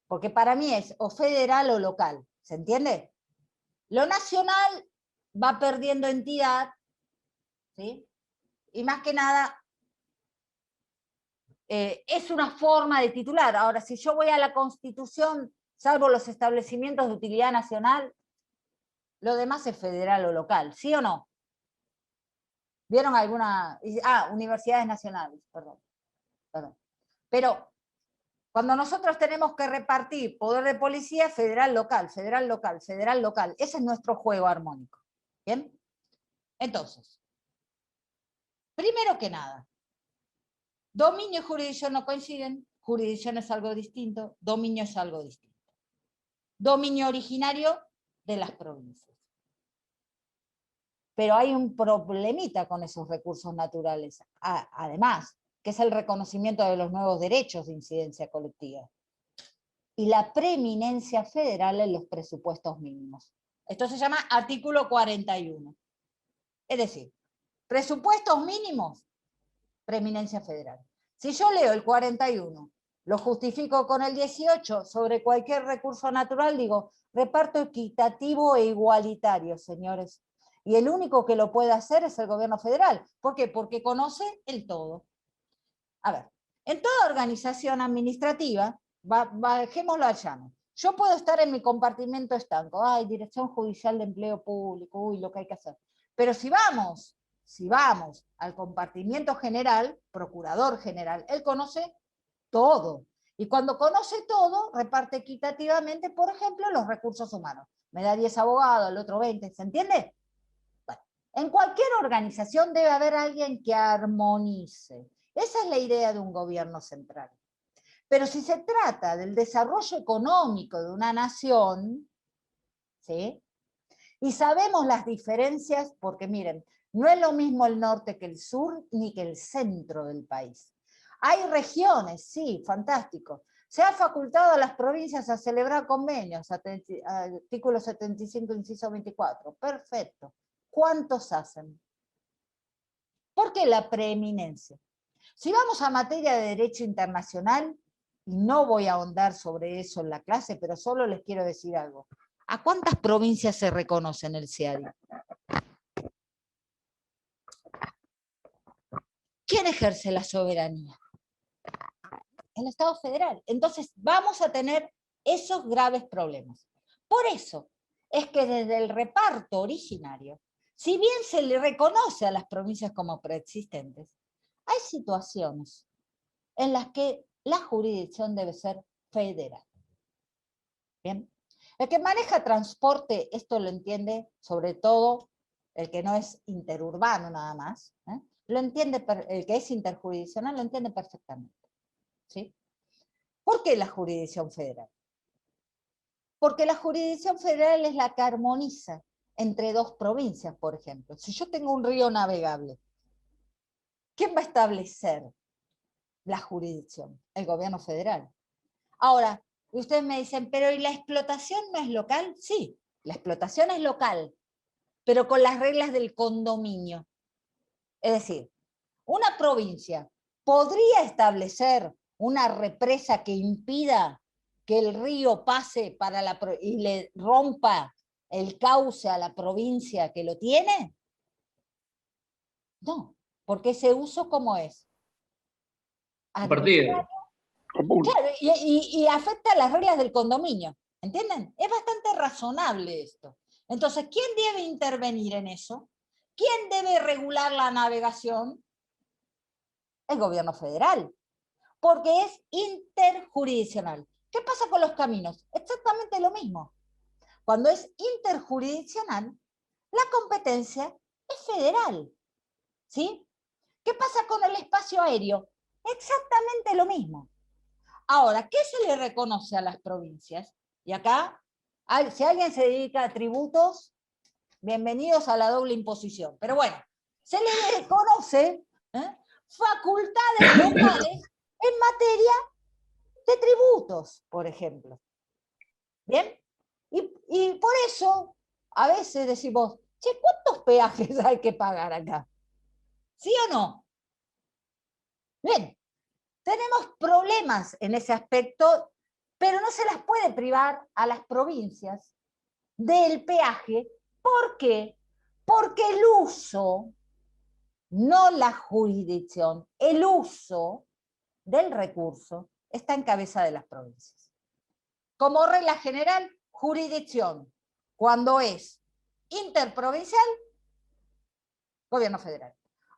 porque para mí es o federal o local, ¿se entiende? Lo nacional va perdiendo entidad, ¿sí? Y más que nada es una forma de titular. Ahora, si yo voy a la Constitución, salvo los establecimientos de utilidad nacional, lo demás es federal o local, ¿sí o no? ¿Vieron alguna? Universidades nacionales, perdón. Pero cuando nosotros tenemos que repartir poder de policía, federal, local, federal, local, federal, local, ese es nuestro juego armónico. ¿Bien? Entonces, primero que nada, dominio y jurisdicción no coinciden, jurisdicción es algo distinto, dominio es algo distinto. Dominio originario de las provincias. Pero hay un problemita con esos recursos naturales, además, que es el reconocimiento de los nuevos derechos de incidencia colectiva y la preeminencia federal en los presupuestos mínimos. Esto se llama artículo 41. Es decir, presupuestos mínimos, preeminencia federal. Si yo leo el 41, lo justifico con el 18, sobre cualquier recurso natural, digo, reparto equitativo e igualitario, señores. Y el único que lo puede hacer es el gobierno federal. ¿Por qué? Porque conoce el todo. A ver, en toda organización administrativa, bajémoslo al llano. Yo puedo estar en mi compartimento estanco, Dirección Judicial de Empleo Público, lo que hay que hacer. Pero si vamos al compartimiento general, procurador general, él conoce todo. Y cuando conoce todo, reparte equitativamente, por ejemplo, los recursos humanos. Me da 10 abogados, el otro 20, ¿se entiende? Bueno, en cualquier organización debe haber alguien que armonice. Esa es la idea de un gobierno central. Pero si se trata del desarrollo económico de una nación, ¿sí? Y sabemos las diferencias, porque miren, no es lo mismo el norte que el sur, ni que el centro del país. Hay regiones, sí, fantástico. Se ha facultado a las provincias a celebrar convenios, artículo 75, inciso 24. Perfecto. ¿Cuántos hacen? ¿Por qué la preeminencia? Si vamos a materia de derecho internacional, y no voy a ahondar sobre eso en la clase, pero solo les quiero decir algo. ¿A cuántas provincias se reconoce en el CIADI? ¿Quién ejerce la soberanía? El Estado federal. Entonces vamos a tener esos graves problemas. Por eso es que desde el reparto originario, si bien se le reconoce a las provincias como preexistentes, hay situaciones en las que la jurisdicción debe ser federal. ¿Bien? El que maneja transporte, esto lo entiende, sobre todo el que no es interurbano nada más, lo entiende, el que es interjurisdiccional lo entiende perfectamente. ¿Sí? ¿Por qué la jurisdicción federal? Porque la jurisdicción federal es la que armoniza entre dos provincias, por ejemplo. Si yo tengo un río navegable, ¿quién va a establecer la jurisdicción? El gobierno federal. Ahora, ustedes me dicen, pero ¿y la explotación no es local? Sí, la explotación es local, pero con las reglas del condominio. Es decir, una provincia podría establecer una represa que impida que el río pase y le rompa el cauce a la provincia que lo tiene. No, porque ese uso, ¿cómo es? Compartido. Claro, y afecta las reglas del condominio, ¿entienden? Es bastante razonable esto. Entonces, ¿quién debe intervenir en eso? ¿Quién debe regular la navegación? El gobierno federal, porque es interjurisdiccional. ¿Qué pasa con los caminos? Exactamente lo mismo. Cuando es interjurisdiccional, la competencia es federal, ¿sí? ¿Qué pasa con el espacio aéreo? Exactamente lo mismo. Ahora, ¿qué se le reconoce a las provincias? Y acá, si alguien se dedica a tributos, bienvenidos a la doble imposición. Pero bueno, se le reconoce facultades locales en materia de tributos, por ejemplo. ¿Bien? Y por eso, a veces decimos, che, ¿cuántos peajes hay que pagar acá? ¿Sí o no? Bien, tenemos problemas en ese aspecto, pero no se las puede privar a las provincias del peaje. ¿Por qué? Porque el uso, no la jurisdicción, el uso del recurso está en cabeza de las provincias. Como regla general, jurisdicción, cuando es interprovincial, gobierno federal.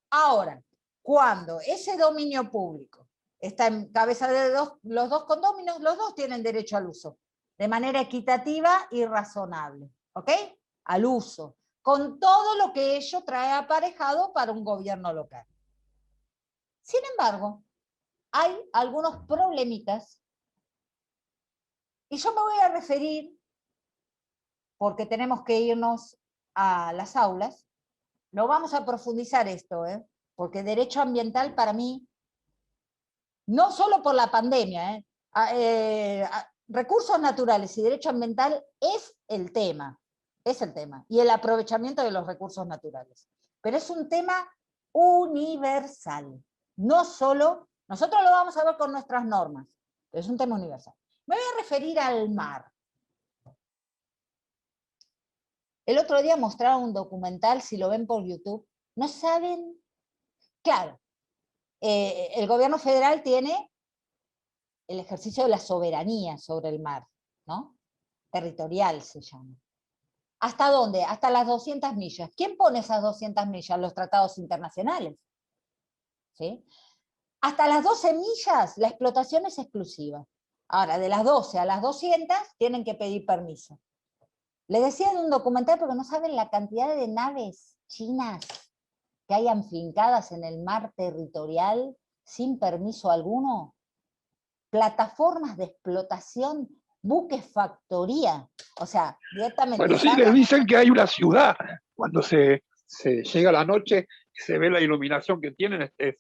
Ahora, cuando ese dominio público está en cabeza de los dos condóminos, los dos tienen derecho al uso, de manera equitativa y razonable, ¿ok? Al uso, con todo lo que ello trae aparejado para un gobierno local. Sin embargo, hay algunos problemitas, y yo me voy a referir, porque tenemos que irnos a las aulas, no vamos a profundizar esto, porque derecho ambiental para mí, no solo por la pandemia, recursos naturales y derecho ambiental es el tema, y el aprovechamiento de los recursos naturales. Pero es un tema universal, no solo, nosotros lo vamos a ver con nuestras normas, pero es un tema universal. Me voy a referir al mar. El otro día mostraron un documental, si lo ven por YouTube, no saben, claro, el gobierno federal tiene el ejercicio de la soberanía sobre el mar, ¿no? Territorial se llama. ¿Hasta dónde? Hasta las 200 millas. ¿Quién pone esas 200 millas? Los tratados internacionales. ¿Sí? Hasta las 12 millas la explotación es exclusiva. Ahora, de las 12 a las 200 tienen que pedir permiso. Les decía en un documental porque no saben la cantidad de naves chinas que hay afincadas en el mar territorial sin permiso alguno. Plataformas de explotación, buques factoría, o sea, directamente. Bueno, sí, les dicen que hay una ciudad. Cuando se llega la noche y se ve la iluminación que tienen, es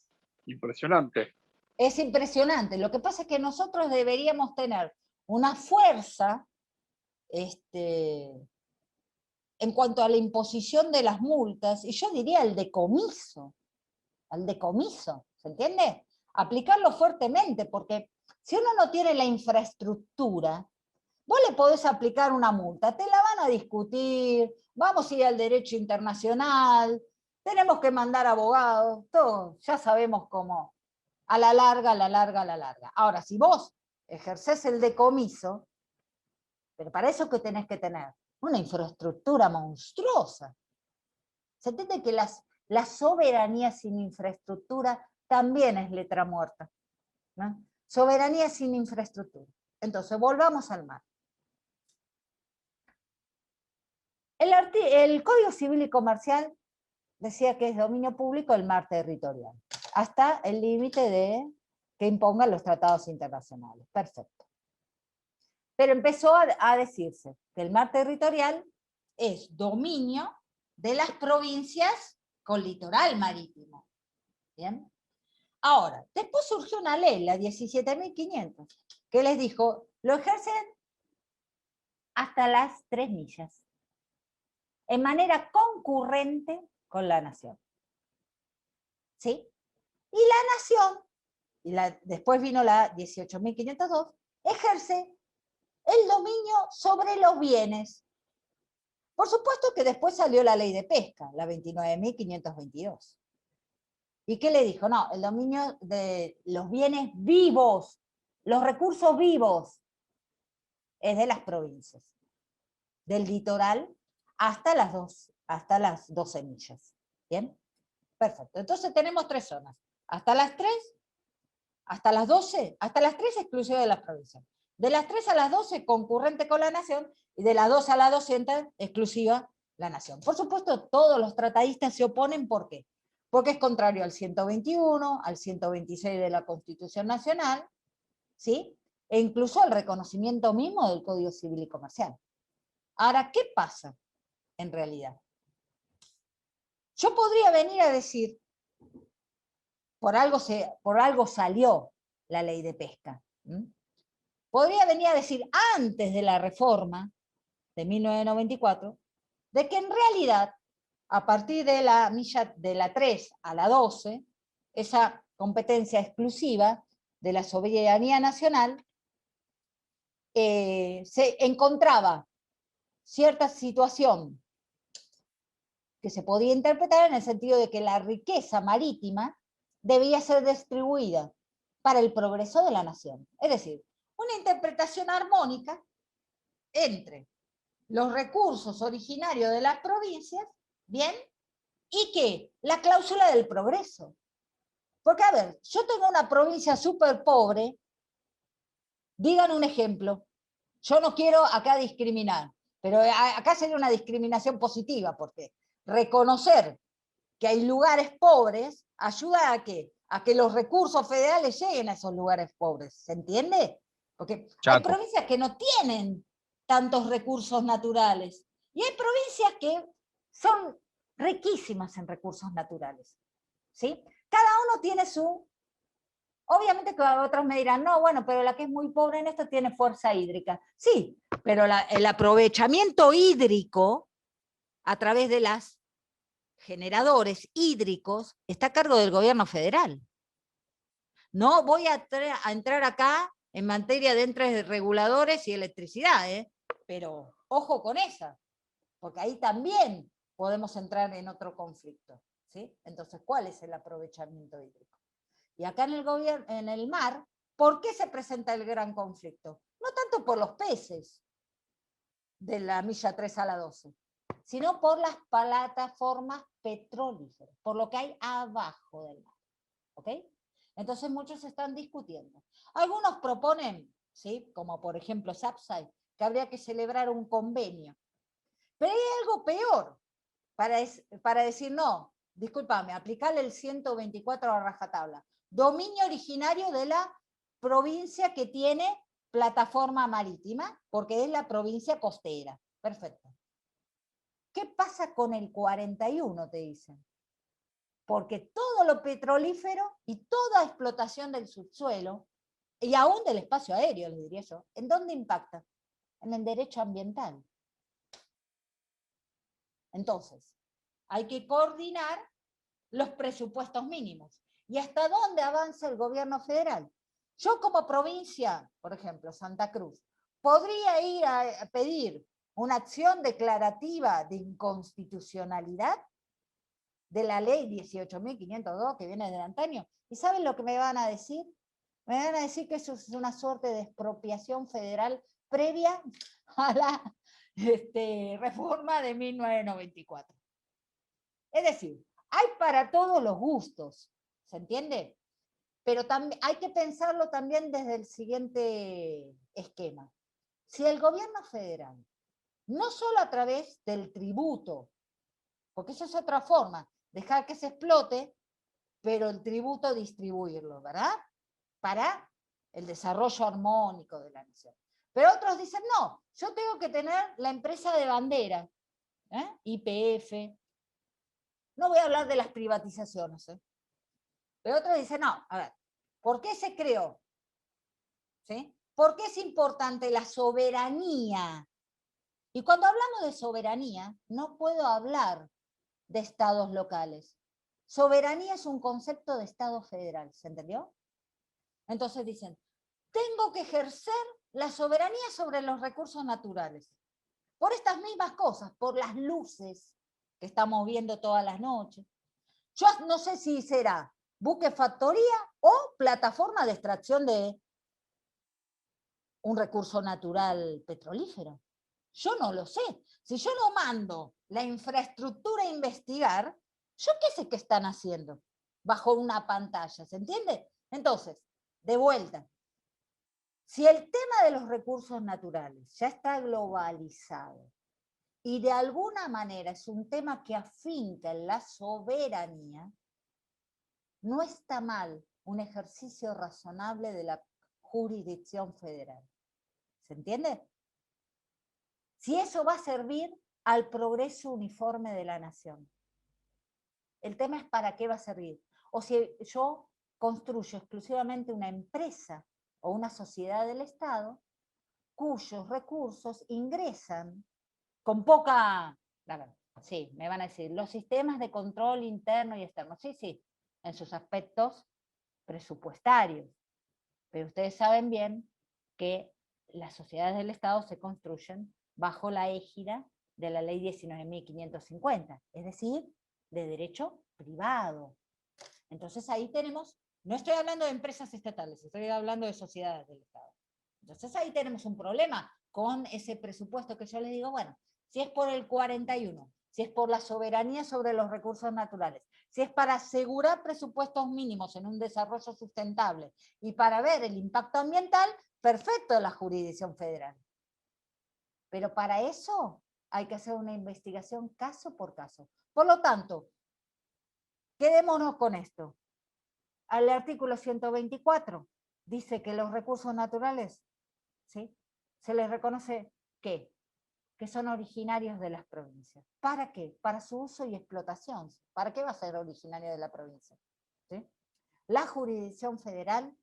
impresionante. Es impresionante. Lo que pasa es que nosotros deberíamos tener una fuerza en cuanto a la imposición de las multas, y yo diría el decomiso, ¿se entiende? Aplicarlo fuertemente, porque si uno no tiene la infraestructura, vos le podés aplicar una multa, te la van a discutir, vamos a ir al derecho internacional, tenemos que mandar abogados, todo, ya sabemos cómo, a la larga, a la larga, a la larga. Ahora, si vos ejercés el decomiso, pero para eso que tenés que tener una infraestructura monstruosa. Se entiende que la soberanía sin infraestructura también es letra muerta, ¿no? Soberanía sin infraestructura. Entonces, volvamos al mar. El Código Civil y Comercial decía que es dominio público el mar territorial, hasta el límite de que impongan los tratados internacionales. Perfecto. Pero empezó a decirse que el mar territorial es dominio de las provincias con litoral marítimo. ¿Bien? Ahora, después surgió una ley, la 17.500, que les dijo, lo ejercen hasta las 3 millas, en manera concurrente con la nación. ¿Sí? Y la nación, después vino la 18.502, ejerce el dominio sobre los bienes. Por supuesto que después salió la ley de pesca, la 29.522. ¿Y qué le dijo? No, el dominio de los bienes vivos, los recursos vivos, es de las provincias, del litoral hasta las 12 millas. ¿Bien? Perfecto. Entonces tenemos 3 zonas. Hasta las 3, hasta las 12, hasta las 3 exclusiva de las provincias. De las 3 a las 12 concurrente con la nación, y de las 12 a las 200 exclusiva la nación. Por supuesto, todos los tratadistas se oponen, ¿por qué? Porque es contrario al 121, al 126 de la Constitución Nacional, ¿sí? E incluso al reconocimiento mismo del Código Civil y Comercial. Ahora, ¿qué pasa en realidad? Yo podría venir a decir, por algo salió la ley de pesca. Podría venir a decir, antes de la reforma de 1994, de que en realidad, a partir de la milla de la 3 a la 12, esa competencia exclusiva de la soberanía nacional, se encontraba cierta situación que se podía interpretar en el sentido de que la riqueza marítima debía ser distribuida para el progreso de la nación. Es decir, una interpretación armónica entre los recursos originarios de las provincias, ¿bien? Y que la cláusula del progreso. Porque, a ver, yo tengo una provincia súper pobre, digan un ejemplo, yo no quiero acá discriminar, pero acá sería una discriminación positiva, porque reconocer que hay lugares pobres ayuda a qué? A que los recursos federales lleguen a esos lugares pobres, ¿se entiende? Porque hay Chaco. provincias que no tienen tantos recursos naturales y hay provincias que son riquísimas en recursos naturales, ¿sí? Cada uno tiene su... Obviamente que otros me dirán, no, bueno, pero la que es muy pobre en esto tiene fuerza hídrica. Sí, pero el aprovechamiento hídrico a través de las generadores hídricos está a cargo del gobierno federal. No voy a entrar acá en materia de entes reguladores y electricidad, pero ojo con esa, porque ahí también podemos entrar en otro conflicto, ¿sí? Entonces, ¿cuál es el aprovechamiento hídrico? Y acá en el mar, ¿por qué se presenta el gran conflicto? No tanto por los peces de la milla 3 a la 12, sino por las plataformas petrolíferas, por lo que hay abajo del mar. ¿Ok? Entonces muchos están discutiendo. Algunos proponen, ¿sí? Como por ejemplo SAPSAI, que habría que celebrar un convenio. Pero hay algo peor para decir, no, discúlpame, aplicarle el 124 a rajatabla. Dominio originario de la provincia que tiene plataforma marítima, porque es la provincia costera. Perfecto. ¿Qué pasa con el 41? Te dicen. Porque todo lo petrolífero y toda explotación del subsuelo, y aún del espacio aéreo, les diría yo, ¿en dónde impacta? En el derecho ambiental. Entonces, hay que coordinar los presupuestos mínimos. ¿Y hasta dónde avanza el gobierno federal? Yo como provincia, por ejemplo, Santa Cruz, podría ir a pedir una acción declarativa de inconstitucionalidad de la ley 18.502 que viene del antaño. ¿Y saben lo que me van a decir? Me van a decir que eso es una suerte de expropiación federal previa a la reforma de 1994. Es decir, hay para todos los gustos, ¿se entiende? Pero hay que pensarlo también desde el siguiente esquema. Si el gobierno federal, no solo a través del tributo, porque eso es otra forma, dejar que se explote, pero el tributo distribuirlo, ¿verdad? Para el desarrollo armónico de la nación. Pero otros dicen, no, yo tengo que tener la empresa de bandera, YPF. No voy a hablar de las privatizaciones, pero otros dicen, no, a ver, ¿por qué se creó? ¿Sí? ¿Por qué es importante la soberanía? Y cuando hablamos de soberanía, no puedo hablar de estados locales. Soberanía es un concepto de estado federal, ¿se entendió? Entonces dicen, tengo que ejercer la soberanía sobre los recursos naturales. Por estas mismas cosas, por las luces que estamos viendo todas las noches. Yo no sé si será buque factoría o plataforma de extracción de un recurso natural petrolífero. Yo no lo sé. Si yo no mando la infraestructura a investigar, ¿yo qué sé qué están haciendo bajo una pantalla? ¿Se entiende? Entonces, de vuelta, si el tema de los recursos naturales ya está globalizado y de alguna manera es un tema que afinca en la soberanía, no está mal un ejercicio razonable de la jurisdicción federal. ¿Se entiende? Si eso va a servir al progreso uniforme de la nación. El tema es para qué va a servir. O si yo construyo exclusivamente una empresa o una sociedad del Estado, cuyos recursos ingresan con poca... Sí, me van a decir, los sistemas de control interno y externo, sí, en sus aspectos presupuestarios. Pero ustedes saben bien que las sociedades del Estado se construyen bajo la égida de la ley 19.550, es decir, de derecho privado. Entonces ahí tenemos, no estoy hablando de empresas estatales, estoy hablando de sociedades del Estado. Entonces ahí tenemos un problema con ese presupuesto que yo les digo, bueno, si es por el 41, si es por la soberanía sobre los recursos naturales, si es para asegurar presupuestos mínimos en un desarrollo sustentable y para ver el impacto ambiental, perfecto la jurisdicción federal. Pero para eso hay que hacer una investigación caso por caso. Por lo tanto, quedémonos con esto. Al artículo 124 dice que los recursos naturales, ¿sí?, se les reconoce que son originarios de las provincias. ¿Para qué? Para su uso y explotación. ¿Para qué va a ser originario de la provincia? ¿Sí? La jurisdicción federal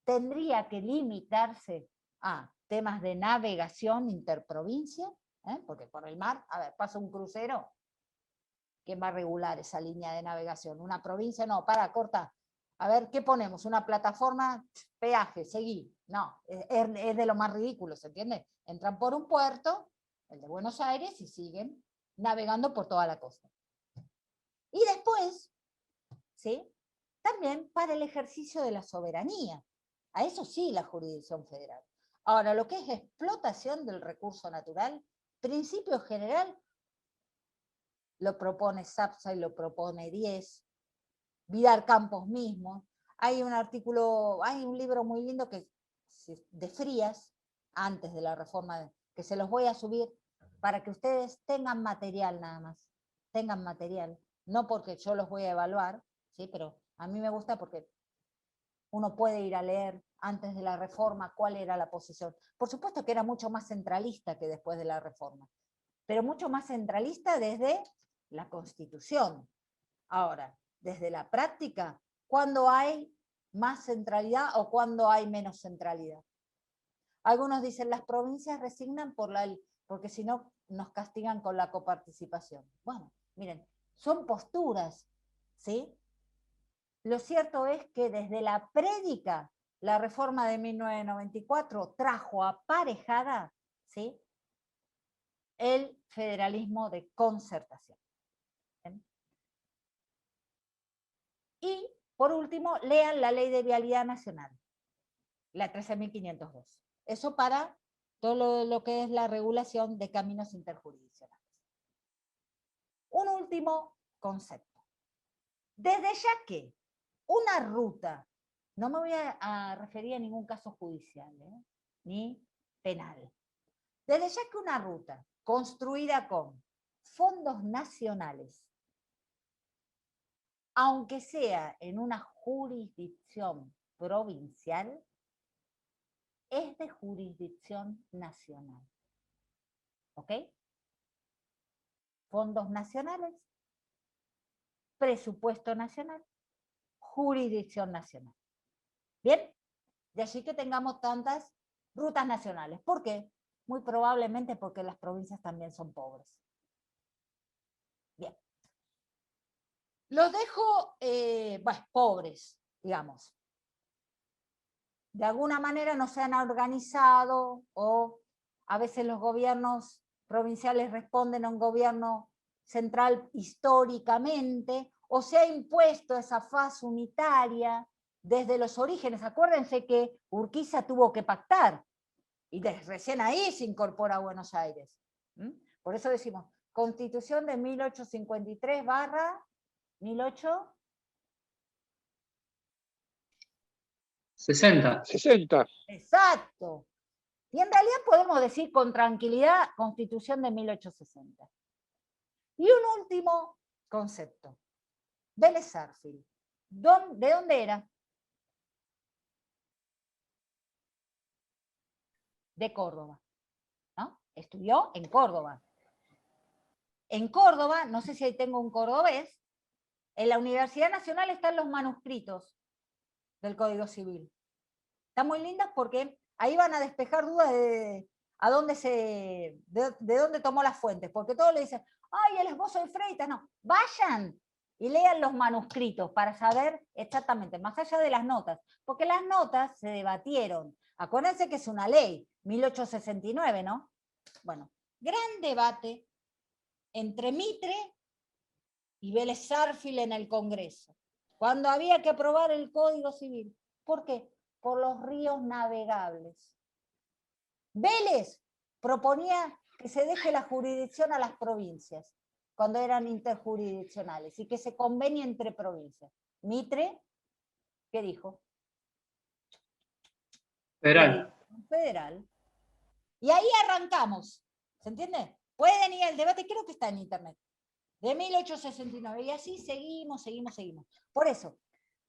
tendría que limitarse a temas de navegación interprovincia, porque por el mar, a ver, pasa un crucero, ¿quién va a regular esa línea de navegación? Una provincia, no, corta. A ver, ¿qué ponemos? Una plataforma, peaje, seguí. No, es de lo más ridículo, ¿se entiende? Entran por un puerto, el de Buenos Aires, y siguen navegando por toda la costa. Y después, ¿sí?, también para el ejercicio de la soberanía. A eso sí la jurisdicción federal. Ahora, lo que es explotación del recurso natural, principio general, lo propone SAPSA y lo propone 10, Vidal Campos mismo. Hay un artículo, hay un libro muy lindo que, de Frías, antes de la reforma, que se los voy a subir para que ustedes tengan material nada más, tengan material, no porque yo los voy a evaluar, ¿sí?, pero a mí me gusta porque uno puede ir a leer antes de la reforma cuál era la posición. Por supuesto que era mucho más centralista que después de la reforma, pero mucho más centralista desde la Constitución. Ahora, desde la práctica, ¿cuándo hay más centralidad o cuándo hay menos centralidad? Algunos dicen las provincias resignan porque si no nos castigan con la coparticipación. Bueno, miren, son posturas, ¿sí? Lo cierto es que desde la prédica, la reforma de 1994 trajo aparejada, ¿sí?, el federalismo de concertación. ¿Bien? Y, por último, lean la Ley de Vialidad Nacional, la 13.502. Eso para todo lo que es la regulación de caminos interjurisdiccionales. Un último concepto. Desde ya que una ruta, no me voy a referir a ningún caso judicial, ni penal. Desde ya que una ruta construida con fondos nacionales, aunque sea en una jurisdicción provincial, es de jurisdicción nacional. ¿Ok? Fondos nacionales, presupuesto nacional, jurisdicción nacional. ¿Bien? De allí que tengamos tantas rutas nacionales. ¿Por qué? Muy probablemente porque las provincias también son pobres. Bien. Los dejo, pobres, digamos. De alguna manera no se han organizado, o a veces los gobiernos provinciales responden a un gobierno central históricamente, o se ha impuesto esa fase unitaria desde los orígenes. Acuérdense que Urquiza tuvo que pactar, y recién ahí se incorpora a Buenos Aires. Por eso decimos, Constitución de 1853 / 1860. 60. Exacto. Y en realidad podemos decir con tranquilidad Constitución de 1860. Y un último concepto. Vélez Sarsfield. ¿De dónde era? De Córdoba, ¿no? Estudió en Córdoba. En Córdoba, no sé si ahí tengo un cordobés, en la Universidad Nacional están los manuscritos del Código Civil. Están muy lindas porque ahí van a despejar dudas de dónde tomó las fuentes, porque todos le dicen, ay, el esbozo de Freitas, no, vayan y lean los manuscritos para saber exactamente, más allá de las notas, porque las notas se debatieron. Acuérdense que es una ley, 1869, ¿no? Bueno, gran debate entre Mitre y Vélez Sarsfield en el Congreso, cuando había que aprobar el Código Civil. ¿Por qué? Por los ríos navegables. Vélez proponía que se deje la jurisdicción a las provincias, cuando eran interjurisdiccionales, y que se convenie entre provincias. Mitre, ¿qué dijo? Federal. Federal. Y ahí arrancamos, ¿se entiende? Pueden ir al debate, creo que está en internet, de 1869, y así seguimos. Por eso,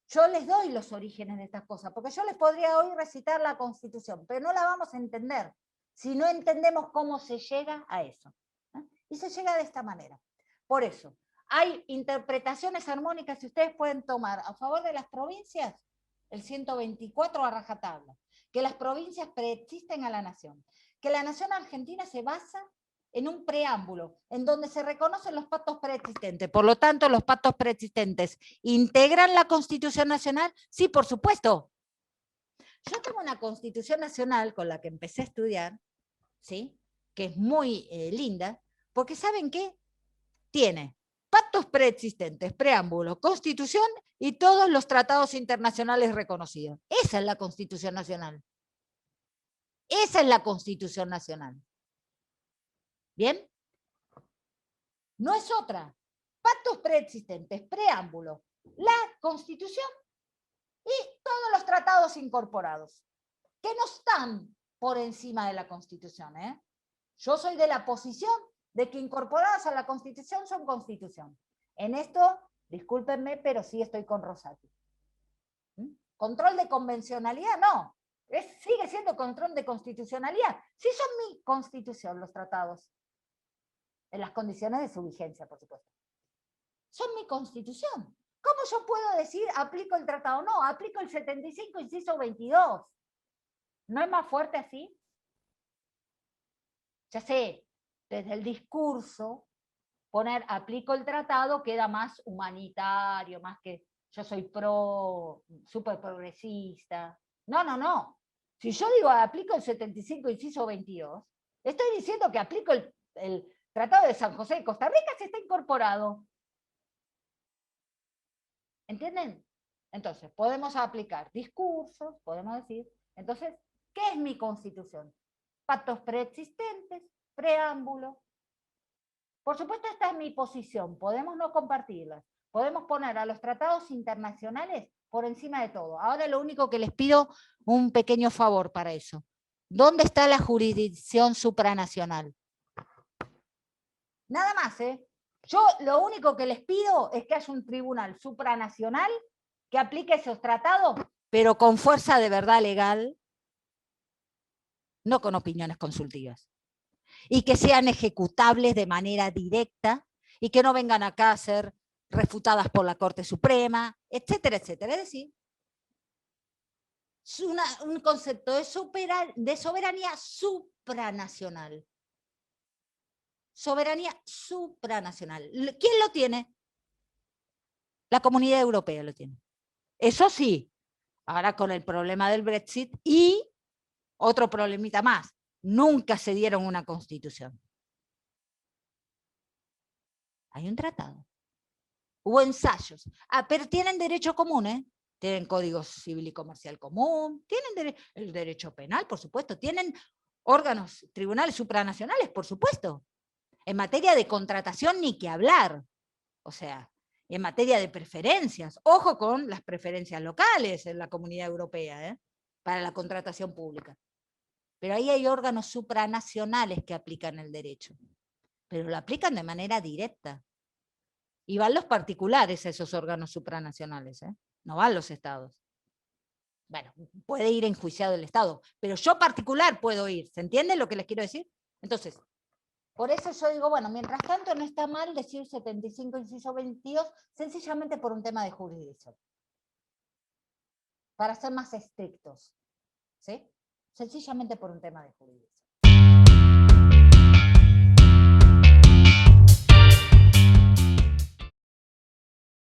yo les doy los orígenes de estas cosas, porque yo les podría hoy recitar la Constitución, pero no la vamos a entender si no entendemos cómo se llega a eso. Y se llega de esta manera. Por eso, hay interpretaciones armónicas que ustedes pueden tomar a favor de las provincias, el 124 a rajatabla, que las provincias preexisten a la nación, que la nación argentina se basa en un preámbulo, en donde se reconocen los pactos preexistentes. Por lo tanto, los pactos preexistentes integran la Constitución Nacional. Sí, por supuesto. Yo tengo una Constitución Nacional con la que empecé a estudiar, ¿sí? Que es muy linda, porque ¿saben qué? Tiene pactos preexistentes, preámbulo, Constitución y todos los tratados internacionales reconocidos. Esa es la Constitución Nacional. Esa es la Constitución Nacional. ¿Bien? No es otra. Pactos preexistentes, preámbulo, la Constitución y todos los tratados incorporados, que no están por encima de la Constitución. Yo soy de la posición de que incorporadas a la Constitución son Constitución. En esto, discúlpenme, pero sí estoy con Rosati. Control de convencionalidad, no. Sigue siendo control de constitucionalidad. Sí son mi Constitución los tratados, en las condiciones de su vigencia, por supuesto. Son mi Constitución. ¿Cómo yo puedo decir aplico el tratado? No, aplico el 75, inciso 22. ¿No es más fuerte así? Ya sé, desde el discurso, poner aplico el tratado queda más humanitario, más que yo soy súper progresista. No. Si yo digo aplico el 75, inciso 22, estoy diciendo que aplico el Tratado de San José de Costa Rica, si está incorporado. ¿Entienden? Entonces, podemos aplicar discursos, podemos decir, entonces, ¿qué es mi Constitución? Pactos preexistentes, preámbulo. Por supuesto, esta es mi posición, podemos no compartirlas, podemos poner a los tratados internacionales por encima de todo. Ahora lo único que les pido, un pequeño favor para eso. ¿Dónde está la jurisdicción supranacional? Nada más, ¿eh? Yo lo único que les pido es que haya un tribunal supranacional que aplique esos tratados, pero con fuerza de verdad legal, no con opiniones consultivas. Y que sean ejecutables de manera directa y que no vengan acá a ser refutadas por la Corte Suprema, etcétera, etcétera. Es decir, es un concepto de soberanía supranacional. Soberanía supranacional. ¿Quién lo tiene? La Comunidad Europea lo tiene. Eso sí, ahora con el problema del Brexit y otro problemita más, nunca se dieron una constitución. Hay un tratado. Hubo ensayos. Pero tienen derecho común, ¿eh? Tienen código civil y comercial común, tienen el derecho penal, por supuesto, tienen órganos, tribunales supranacionales, por supuesto. En materia de contratación ni que hablar. O sea, en materia de preferencias. Ojo con las preferencias locales en la Comunidad Europea, para la contratación pública. Pero ahí hay órganos supranacionales que aplican el derecho, pero lo aplican de manera directa. Y van los particulares a esos órganos supranacionales, ¿eh? No van los estados. Bueno, puede ir enjuiciado el Estado, pero yo particular puedo ir. ¿Se entiende lo que les quiero decir? Entonces, por eso yo digo, bueno, mientras tanto no está mal decir 75 inciso 22, sencillamente por un tema de jurisdicción. Para ser más estrictos, ¿sí? Sencillamente por un tema de jurisdicción.